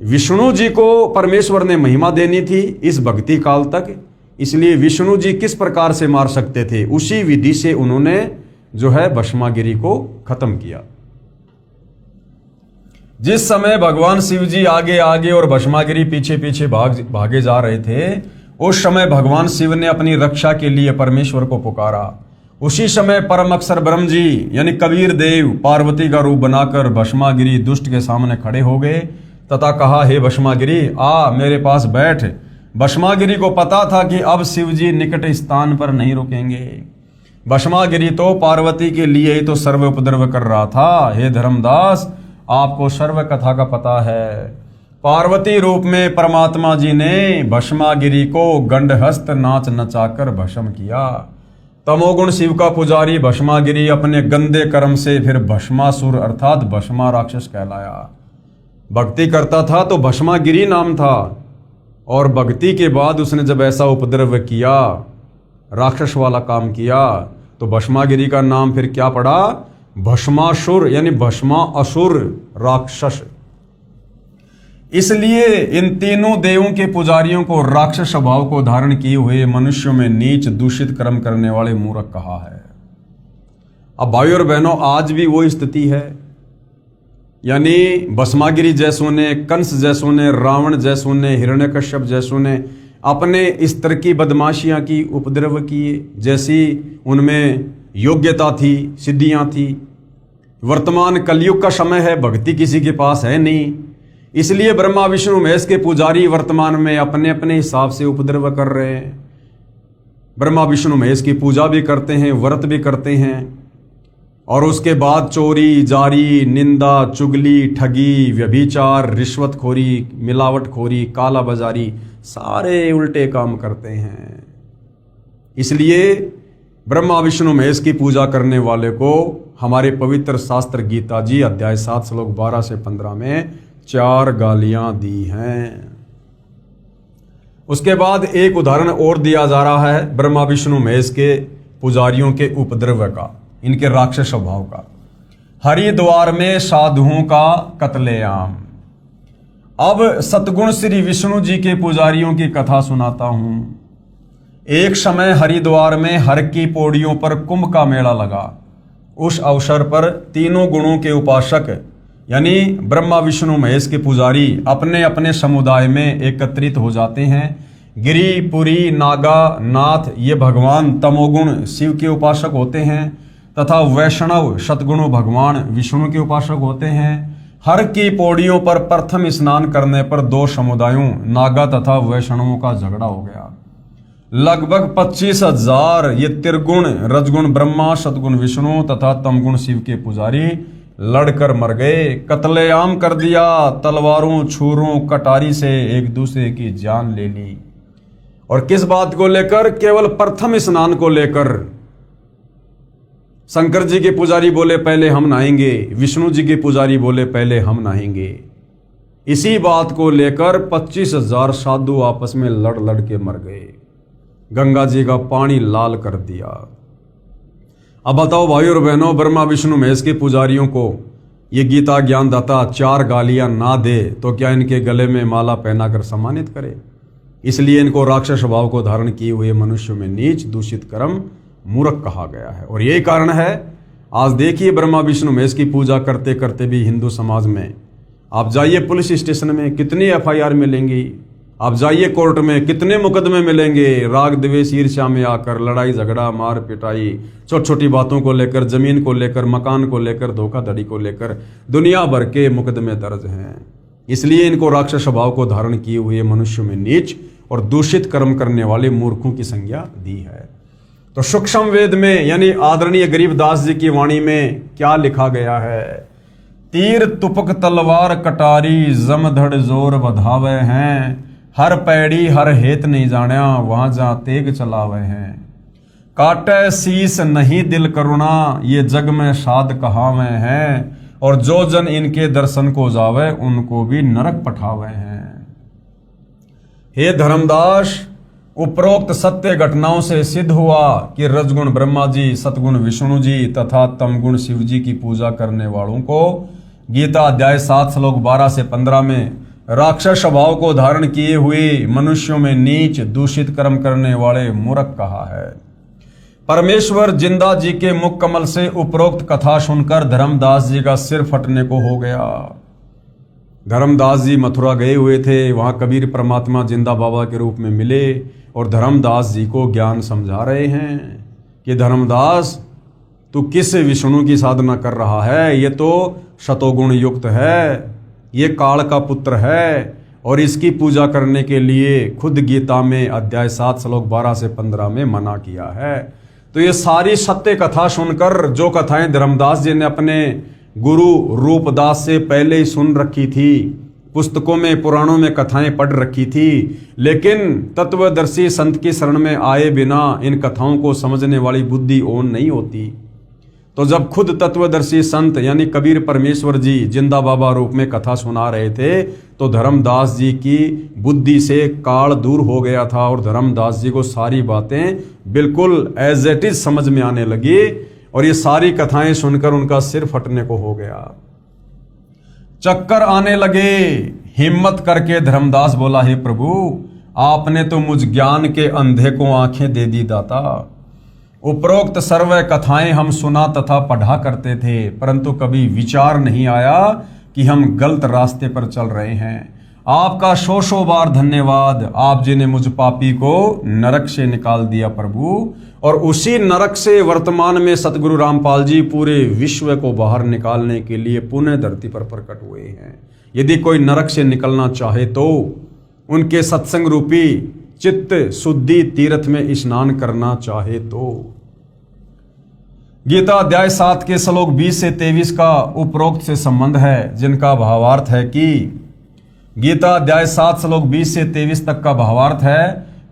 विष्णु जी को परमेश्वर ने महिमा देनी थी इस भक्ति काल तक, इसलिए विष्णु जी किस प्रकार से मार सकते थे, उसी विधि से उन्होंने जो है भस्मागिरी को खत्म किया। जिस समय भगवान शिव जी आगे आगे और भस्मागिरी पीछे पीछे भागे जा रहे थे, उस समय भगवान शिव ने अपनी रक्षा के लिए परमेश्वर को पुकारा। उसी समय परम अक्षर ब्रह्म जी यानी कबीर देव पार्वती का रूप बनाकर भस्मागिरी दुष्ट के सामने खड़े हो गए तथा कहा, हे भस्मागिरी आ मेरे पास बैठ। भस्मागिरी को पता था कि अब शिव जी निकट स्थान पर नहीं रुकेंगे। भस्मागिरी तो पार्वती के लिए ही तो सर्व उपद्रव कर रहा था। हे धर्मदास, आपको सर्व कथा का पता है। पार्वती रूप में परमात्मा जी ने भस्मागिरी को गंडहस्त नाच नचाकर भस्म किया। तमोगुण शिव का पुजारी भस्मागिरी अपने गंदे कर्म से फिर भस्मासुर अर्थात भस्मा राक्षस कहलाया। भक्ति करता था तो भस्मागिरी नाम था, और भक्ति के बाद उसने जब ऐसा उपद्रव किया, राक्षस वाला काम किया, तो भस्मागिरी का नाम फिर क्या पड़ा? भस्मासुर, यानी भस्मा असुर राक्षस। इसलिए इन तीनों देवों के पुजारियों को राक्षस स्वभाव को धारण किए हुए मनुष्यों में नीच दूषित कर्म करने वाले मूर्ख कहा है। अब भाई और बहनों, आज भी वो स्थिति है, यानी भस्मागिरी जैसों ने, कंस जैसों ने, रावण जैसों ने, हिरण्यकश्यप जैसों ने अपने इस तरह की बदमाशियां की, उपद्रव किए, जैसी उनमें योग्यता थी, सिद्धियां थी। वर्तमान कलयुग का समय है, भक्ति किसी के पास है नहीं, इसलिए ब्रह्मा विष्णु महेश के पुजारी वर्तमान में अपने अपने हिसाब से उपद्रव कर रहे हैं। ब्रह्मा विष्णु महेश की पूजा भी करते हैं, व्रत भी करते हैं, और उसके बाद चोरी, जारी, निंदा, चुगली, ठगी, व्यभिचार, रिश्वतखोरी, मिलावटखोरी, काला बाजारी, सारे उल्टे काम करते हैं। इसलिए ब्रह्मा विष्णु महेश की पूजा करने वाले को हमारे पवित्र शास्त्र गीता जी अध्याय 7 श्लोक 12 से 15 में 4 गालियां दी हैं। उसके बाद एक उदाहरण और दिया जा रहा है ब्रह्मा विष्णु महेश के पुजारियों के उपद्रव का, इनके राक्षस स्वभाव का। हरिद्वार में साधुओं का कत्लेआम। अब सतगुण श्री विष्णु जी के पुजारियों की कथा सुनाता हूं। एक समय हरिद्वार में हर की पौड़ियों पर कुंभ का मेला लगा। उस अवसर पर तीनों गुणों के उपासक यानी ब्रह्मा विष्णु महेश के पुजारी अपने अपने समुदाय में एकत्रित हो जाते हैं। गिरि, पुरी, नागा, नाथ ये भगवान तमोगुण शिव के उपासक होते हैं तथा वैष्णव सतगुणों भगवान विष्णु के उपासक होते हैं। हर की पौड़ियों पर प्रथम स्नान करने पर 2 समुदायों नागा तथा वैष्णवों का झगड़ा हो गया। लगभग 25,000 ये त्रिगुण रजगुण ब्रह्मा, सतगुण विष्णु तथा तमगुण शिव के पुजारी लड़कर मर गए, कत्लेआम कर दिया। तलवारों, छुरों, कटारी से एक दूसरे की जान ले ली। और किस बात को लेकर? केवल प्रथम स्नान को लेकर। शंकर जी के पुजारी बोले पहले हम नहाएंगे, विष्णु जी के पुजारी बोले पहले हम नहाएंगे। इसी बात को लेकर 25,000 साधु आपस में लड़ लड़ के मर गए। गंगा जी का पानी लाल कर दिया। अब बताओ भाई और बहनों, ब्रह्मा विष्णु महेश के पुजारियों को ये गीता ज्ञानदाता 4 गालियां ना दे तो क्या इनके गले में माला पहनाकर सम्मानित करे। इसलिए इनको राक्षस स्वभाव को धारण किए हुए मनुष्यों में नीच, दूषित, कर्म, मूर्ख कहा गया है। और यही कारण है, आज देखिए ब्रह्मा विष्णु महेश की पूजा करते करते भी हिंदू समाज में आप जाइए पुलिस स्टेशन में कितनी FIR मिलेंगी, आप जाइए कोर्ट में कितने मुकदमे मिलेंगे, राग द्वेष ईर्ष्या में आकर लड़ाई झगड़ा मार पिटाई, छोटी छोटी बातों को लेकर, जमीन को लेकर, मकान को लेकर, धोखाधड़ी को लेकर दुनिया भर के मुकदमे दर्ज हैं। इसलिए इनको राक्षस स्वभाव को धारण किए हुए मनुष्यों में नीच और दूषित कर्म करने वाले मूर्खों की संज्ञा दी है। तो सूक्ष्म वेद में यानी आदरणीय गरीबदास जी की वाणी में क्या लिखा गया है? तीर तुपक तलवार कटारी जमधड़ जोर बधावे हैं, हर पैड़ी हर हेत नहीं जाण्या वहां जहां तेग चलावे हैं। काटे शीस नहीं दिल करुणा ये जग में साध कहावे हैं, और जो जन इनके दर्शन को जावे उनको भी नरक पठावे हैं। हे धर्मदास, उपरोक्त सत्य घटनाओं से सिद्ध हुआ कि रजगुण ब्रह्मा जी, सतगुण विष्णु जी तथा तमगुण शिव जी की पूजा करने वालों को गीता अध्याय 7 श्लोक 12 से 15 में राक्षस स्वभाव को धारण किए हुए मनुष्यों में नीच, दूषित कर्म करने वाले मूर्ख कहा है। परमेश्वर जिंदा जी के मुख कमल से उपरोक्त कथा सुनकर धर्मदास जी का सिर फटने को हो गया। धर्मदास जी मथुरा गए हुए थे, वहां कबीर परमात्मा जिंदा बाबा के रूप में मिले और धर्मदास जी को ज्ञान समझा रहे हैं कि धर्मदास तू किस विष्णु की साधना कर रहा है, ये तो शतोगुण युक्त है, ये काल का पुत्र है, और इसकी पूजा करने के लिए खुद गीता में अध्याय 7 श्लोक 12 से 15 में मना किया है। तो ये सारी सत्य कथा सुनकर, जो कथाएं धर्मदास जी ने अपने गुरु रूपदास से पहले ही सुन रखी थी, पुस्तकों में पुराणों में कथाएं पढ़ रखी थी, लेकिन तत्वदर्शी संत की शरण में आए बिना इन कथाओं को समझने वाली बुद्धि ओन नहीं होती। तो जब खुद तत्वदर्शी संत यानी कबीर परमेश्वर जी जिंदा बाबा रूप में कथा सुना रहे थे तो धर्मदास जी की बुद्धि से काल दूर हो गया था और धर्मदास जी को सारी बातें बिल्कुल एज इट इज समझ में आने लगी और ये सारी कथाएं सुनकर उनका सिर फटने को हो गया, चक्कर आने लगे। हिम्मत करके धर्मदास बोला, हे प्रभु, आपने तो मुझ ज्ञान के अंधे को आंखें दे दी दाता। उपरोक्त सर्व कथाएं हम सुना तथा पढ़ा करते थे, परंतु कभी विचार नहीं आया कि हम गलत रास्ते पर चल रहे हैं। आपका सौ बार धन्यवाद, आप जी ने मुझ पापी को नरक से निकाल दिया प्रभु, और उसी नरक से वर्तमान में सतगुरु रामपाल जी पूरे विश्व को बाहर निकालने के लिए पुनः धरती पर प्रकट हुए हैं। यदि कोई नरक से निकलना चाहे तो उनके सत्संग रूपी चित्त शुद्धि तीर्थ में स्नान करना चाहे तो। गीता अध्याय 7 के श्लोक 20 से 23 का उपरोक्त से संबंध है, जिनका भावार्थ है कि गीता अध्याय 7 श्लोक 20 से 23 तक का भावार्थ है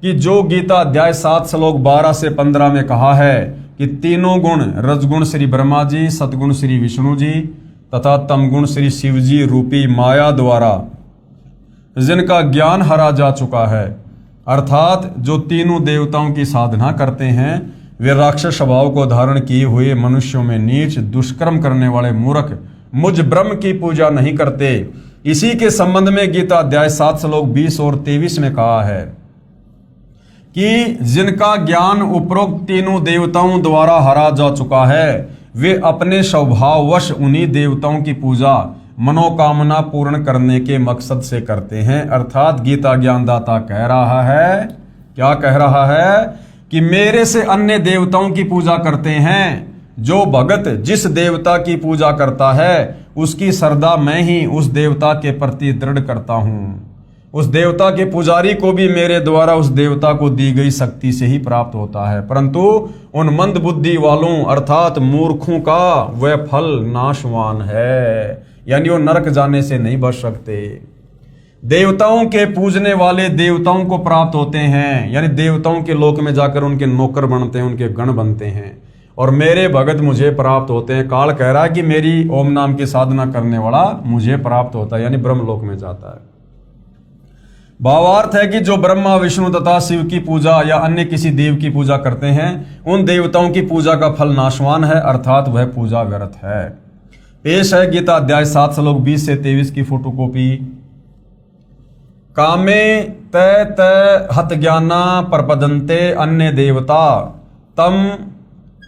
कि जो गीता अध्याय 7 श्लोक 12 से 15 में कहा है कि तीनों गुण रजगुण श्री ब्रह्मा जी, सतगुण श्री विष्णु जी तथा तमगुण श्री शिव जी रूपी माया द्वारा जिनका ज्ञान हरा जा चुका है, अर्थात जो तीनों देवताओं की साधना करते हैं, वे राक्षस स्वभाव को धारण किए हुए मनुष्यों में नीच दुष्कर्म करने वाले मूर्ख मुझ ब्रह्म की पूजा नहीं करते। इसी के संबंध में गीता अध्याय 7 श्लोक 20 और 23 में कहा है कि जिनका ज्ञान उपरोक्त तीनों देवताओं द्वारा हरा जा चुका है, वे अपने स्वभाववश उन्हीं देवताओं की पूजा मनोकामना पूर्ण करने के मकसद से करते हैं। अर्थात गीता ज्ञानदाता कह रहा है, क्या कह रहा है कि मेरे से अन्य देवताओं की पूजा करते हैं। जो भगत जिस देवता की पूजा करता है उसकी श्रद्धा मैं ही उस देवता के प्रति दृढ़ करता हूं। उस देवता के पुजारी को भी मेरे द्वारा उस देवता को दी गई शक्ति से ही प्राप्त होता है, परंतु उन मंद बुद्धि वालों अर्थात मूर्खों का वह फल नाशवान है, यानी वो नरक जाने से नहीं बच सकते। देवताओं के पूजने वाले देवताओं को प्राप्त होते हैं, यानी देवताओं के लोक में जाकर उनके नौकर बनते हैं, उनके गण बनते हैं, और मेरे भगत मुझे प्राप्त होते हैं। काल कह रहा है कि मेरी ओम नाम की साधना करने वाला मुझे प्राप्त होता है, यानी ब्रह्म लोक में जाता है। भावार्थ है कि जो ब्रह्मा विष्णु तथा शिव की पूजा या अन्य किसी देव की पूजा करते हैं, उन देवताओं की पूजा का फल नाशवान है, अर्थात वह पूजा व्यर्थ है। पेश है गीता अध्याय 7 श्लोक 20 से 23 की फोटोकॉपी। कामे तय तय हत ज्ञाना प्रपदन्ते अन्य देवता तम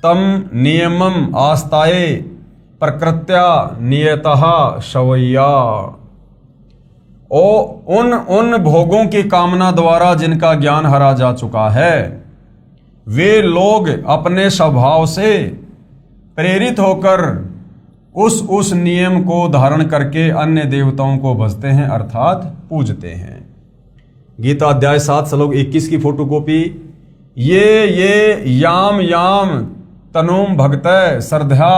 तम नियमम आस्ताये प्रकृत्या नियतः शवैया। उन भोगों की कामना द्वारा जिनका ज्ञान हरा जा चुका है, वे लोग अपने स्वभाव से प्रेरित होकर उस नियम को धारण करके अन्य देवताओं को भजते हैं अर्थात पूजते हैं। गीता अध्याय 7 श्लोक 21 की फोटोकॉपी। ये याम याम तनुम भक्तय श्रद्धा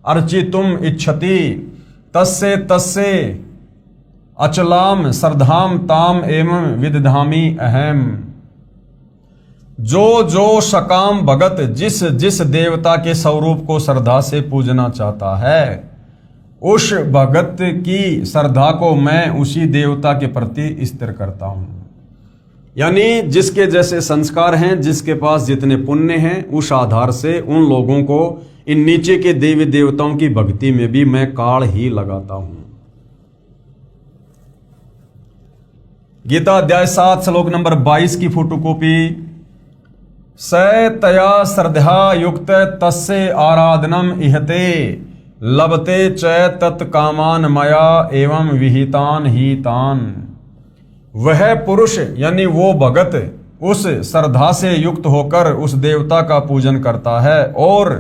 अर्चितुम इच्छति तस्से तस्से अचलाम श्रद्धाम ताम एवं विदधामि अहम। जो सकाम भगत जिस जिस देवता के स्वरूप को श्रद्धा से पूजना चाहता है, उस भगत की श्रद्धा को मैं उसी देवता के प्रति स्थिर करता हूं। यानी जिसके जैसे संस्कार हैं, जिसके पास जितने पुण्य हैं, उस आधार से उन लोगों को इन नीचे के देवी देवताओं की भक्ति में भी मैं काल ही लगाता हूं। गीता अध्याय 7 श्लोक नंबर 22 की फोटोकॉपी। स तया श्रद्धा युक्त तस्य आराधनम इहते लभते च तत्कामान मया एवं विहितान ही तान। वह पुरुष यानी वो भगत उस श्रद्धा से युक्त होकर उस देवता का पूजन करता है और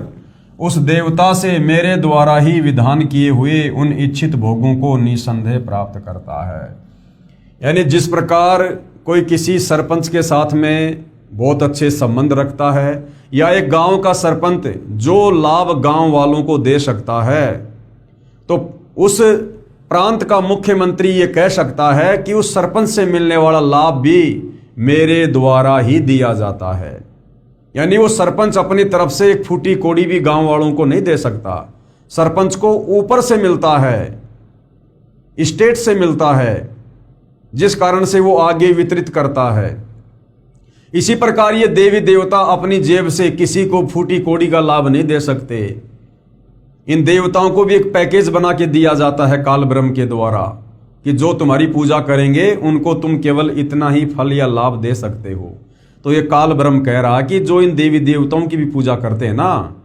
उस देवता से मेरे द्वारा ही विधान किए हुए उन इच्छित भोगों को निसंदेह प्राप्त करता है। यानी जिस प्रकार कोई किसी सरपंच के साथ में बहुत अच्छे संबंध रखता है, या एक गांव का सरपंच जो लाभ गांव वालों को दे सकता है, तो उस प्रांत का मुख्यमंत्री ये कह सकता है कि उस सरपंच से मिलने वाला लाभ भी मेरे द्वारा ही दिया जाता है। यानी वो सरपंच अपनी तरफ से एक फूटी कोड़ी भी गांव वालों को नहीं दे सकता। सरपंच को ऊपर से मिलता है, स्टेट से मिलता है, जिस कारण से वो आगे वितरित करता है। इसी प्रकार ये देवी देवता अपनी जेब से किसी को फूटी कोड़ी का लाभ नहीं दे सकते। इन देवताओं को भी एक पैकेज बना के दिया जाता है काल ब्रह्म के द्वारा कि जो तुम्हारी पूजा करेंगे उनको तुम केवल इतना ही फल या लाभ दे सकते हो। तो ये काल ब्रह्म कह रहा कि जो इन देवी देवताओं की भी पूजा करते हैं ना,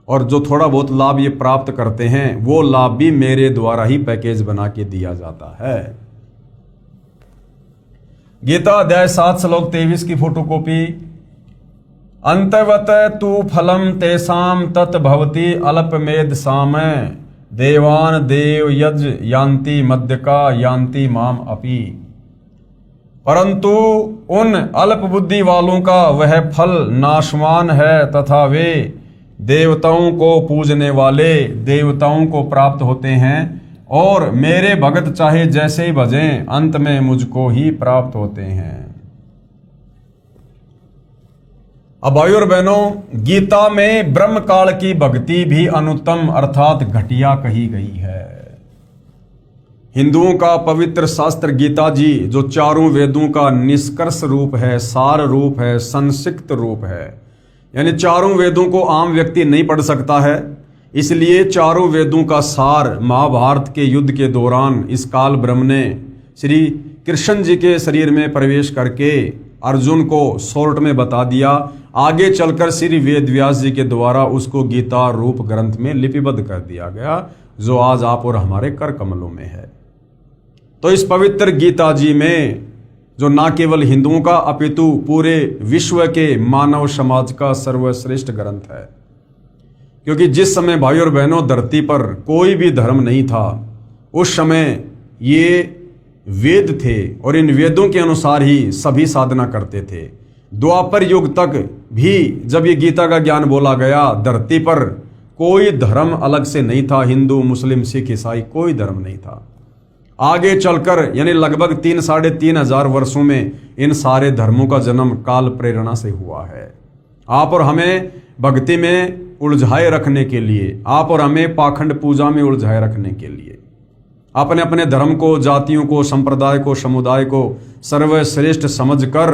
और जो थोड़ा बहुत लाभ ये प्राप्त करते हैं, वो लाभ भी मेरे द्वारा ही पैकेज बना के दिया जाता है। गीता अध्याय 7 श्लोक 23 की फोटोकॉपी। अंतवत तु फलम तेषाम तत् भवति अल्पमेध साम देवान देव यज यान्ति मध्यका यान्ति माम अपि। परंतु उन अल्प बुद्धि वालों का वह फल नाशवान है तथा वे देवताओं को पूजने वाले देवताओं को प्राप्त होते हैं और मेरे भगत चाहे जैसे ही भजें अंत में मुझको ही प्राप्त होते हैं। अब भाइयों और बहनों, गीता में ब्रह्म काल की भक्ति भी अनुत्तम अर्थात घटिया कही गई है। हिंदुओं का पवित्र शास्त्र गीता जी जो चारों वेदों का निष्कर्ष रूप है, सार रूप है, संक्षिप्त रूप है, यानी चारों वेदों को आम व्यक्ति नहीं पढ़ सकता है, इसलिए चारों वेदों का सार महाभारत के युद्ध के दौरान इस काल ब्रह्म ने श्री कृष्ण जी के शरीर में प्रवेश करके अर्जुन को शॉर्ट में बता दिया। आगे चलकर श्री वेद व्यास जी के द्वारा उसको गीता रूप ग्रंथ में लिपिबद्ध कर दिया गया, जो आज आप और हमारे कर कमलों में है। तो इस पवित्र गीता जी में जो ना केवल हिंदुओं का अपितु पूरे विश्व के मानव समाज का सर्वश्रेष्ठ ग्रंथ है, क्योंकि जिस समय भाइयों और बहनों धरती पर कोई भी धर्म नहीं था, उस समय ये वेद थे और इन वेदों के अनुसार ही सभी साधना करते थे। द्वापर युग तक भी जब ये गीता का ज्ञान बोला गया, धरती पर कोई धर्म अलग से नहीं था, हिंदू मुस्लिम सिख ईसाई कोई धर्म नहीं था। आगे चलकर यानी लगभग 3-3.5 वर्षों में इन सारे धर्मों का जन्म काल प्रेरणा से हुआ है। आप और हमें भक्ति में उलझाए रखने के लिए, आप और हमें पाखंड पूजा में उलझाए रखने के लिए, अपने अपने धर्म को, जातियों को, संप्रदाय को, समुदाय को सर्वश्रेष्ठ समझकर,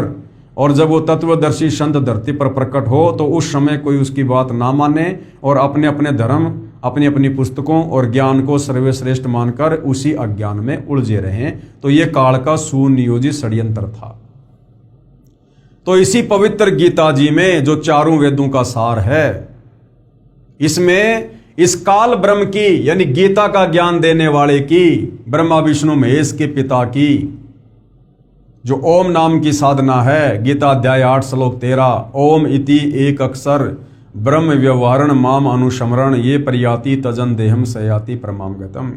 और जब वो तत्वदर्शी संत धरती पर प्रकट हो तो उस समय कोई उसकी बात ना माने और अपने अपने धर्म अपनी अपनी पुस्तकों और ज्ञान को सर्वश्रेष्ठ मानकर उसी अज्ञान में उलझे रहे। तो ये काल का सुनियोजित षड्यंत्र था। तो इसी पवित्र गीता जी में जो चारों वेदों का सार है, इसमें इस काल ब्रह्म की यानी गीता का ज्ञान देने वाले की, ब्रह्मा विष्णु महेश के पिता की जो ओम नाम की साधना है, गीता अध्याय 8 श्लोक 13, ओम इति एक अक्षर ब्रह्म व्यवहारण माम अनुशमरण ये प्रयाति तजन देहम सयाति परमाम गतम।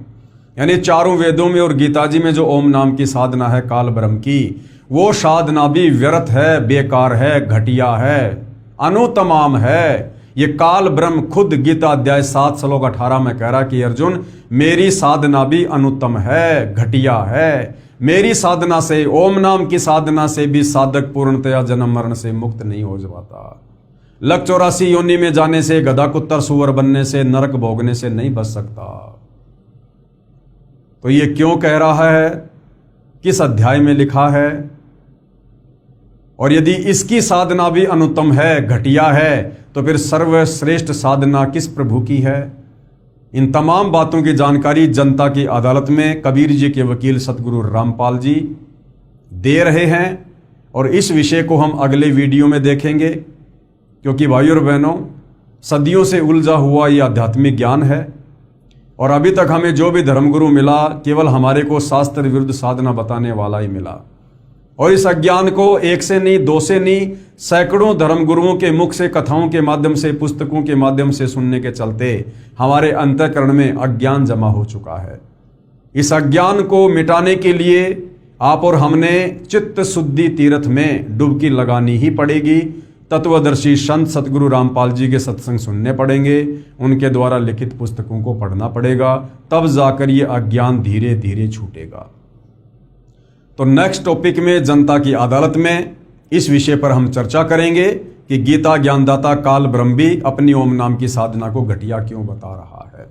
यानी चारों वेदों में और गीता जी में जो ओम नाम की साधना है काल ब्रह्म की, वो साधना भी व्यर्थ है, बेकार है, घटिया है, अनुतमाम है। ये काल ब्रह्म खुद गीता अध्याय 7 श्लोक 18 में कह रहा कि अर्जुन मेरी साधना भी अनुत्तम है, घटिया है। मेरी साधना से, ओम नाम की साधना से भी साधक पूर्णतया जन्म मरण से मुक्त नहीं हो जाता। लक 84 योनि में जाने से, गधा कुत्तर सुअर बनने से, नरक भोगने से नहीं बच सकता। तो ये क्यों कह रहा है, किस अध्याय में लिखा है, और यदि इसकी साधना भी अनुत्तम है, घटिया है, तो फिर सर्वश्रेष्ठ साधना किस प्रभु की है? इन तमाम बातों की जानकारी जनता की अदालत में कबीर जी के वकील सतगुरु रामपाल जी दे रहे हैं, और इस विषय को हम अगले वीडियो में देखेंगे। क्योंकि भाइयों और बहनों, सदियों से उलझा हुआ यह आध्यात्मिक ज्ञान है, और अभी तक हमें जो भी धर्मगुरु मिला केवल हमारे को शास्त्र विरुद्ध साधना बताने वाला ही मिला। और इस अज्ञान को एक से नहीं, दो से नहीं, सैकड़ों धर्मगुरुओं के मुख से, कथाओं के माध्यम से, पुस्तकों के माध्यम से सुनने के चलते हमारे अंतःकरण में अज्ञान जमा हो चुका है। इस अज्ञान को मिटाने के लिए आप और हमने चित्त शुद्धि तीर्थ में डुबकी लगानी ही पड़ेगी। तत्वदर्शी संत सतगुरु रामपाल जी के सत्संग सुनने पड़ेंगे, उनके द्वारा लिखित पुस्तकों को पढ़ना पड़ेगा, तब जाकर ये अज्ञान धीरे धीरे छूटेगा। तो नेक्स्ट टॉपिक में जनता की अदालत में इस विषय पर हम चर्चा करेंगे कि गीता ज्ञानदाता काल ब्रह्म भी अपनी ओम नाम की साधना को घटिया क्यों बता रहा है।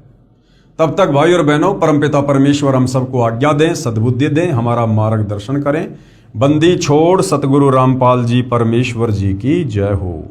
तब तक भाई और बहनों, परमपिता परमेश्वर हम सबको आज्ञा दें, सद्बुद्धि दें, हमारा मार्गदर्शन करें। बंदी छोड़ सतगुरु रामपाल जी परमेश्वर जी की जय हो।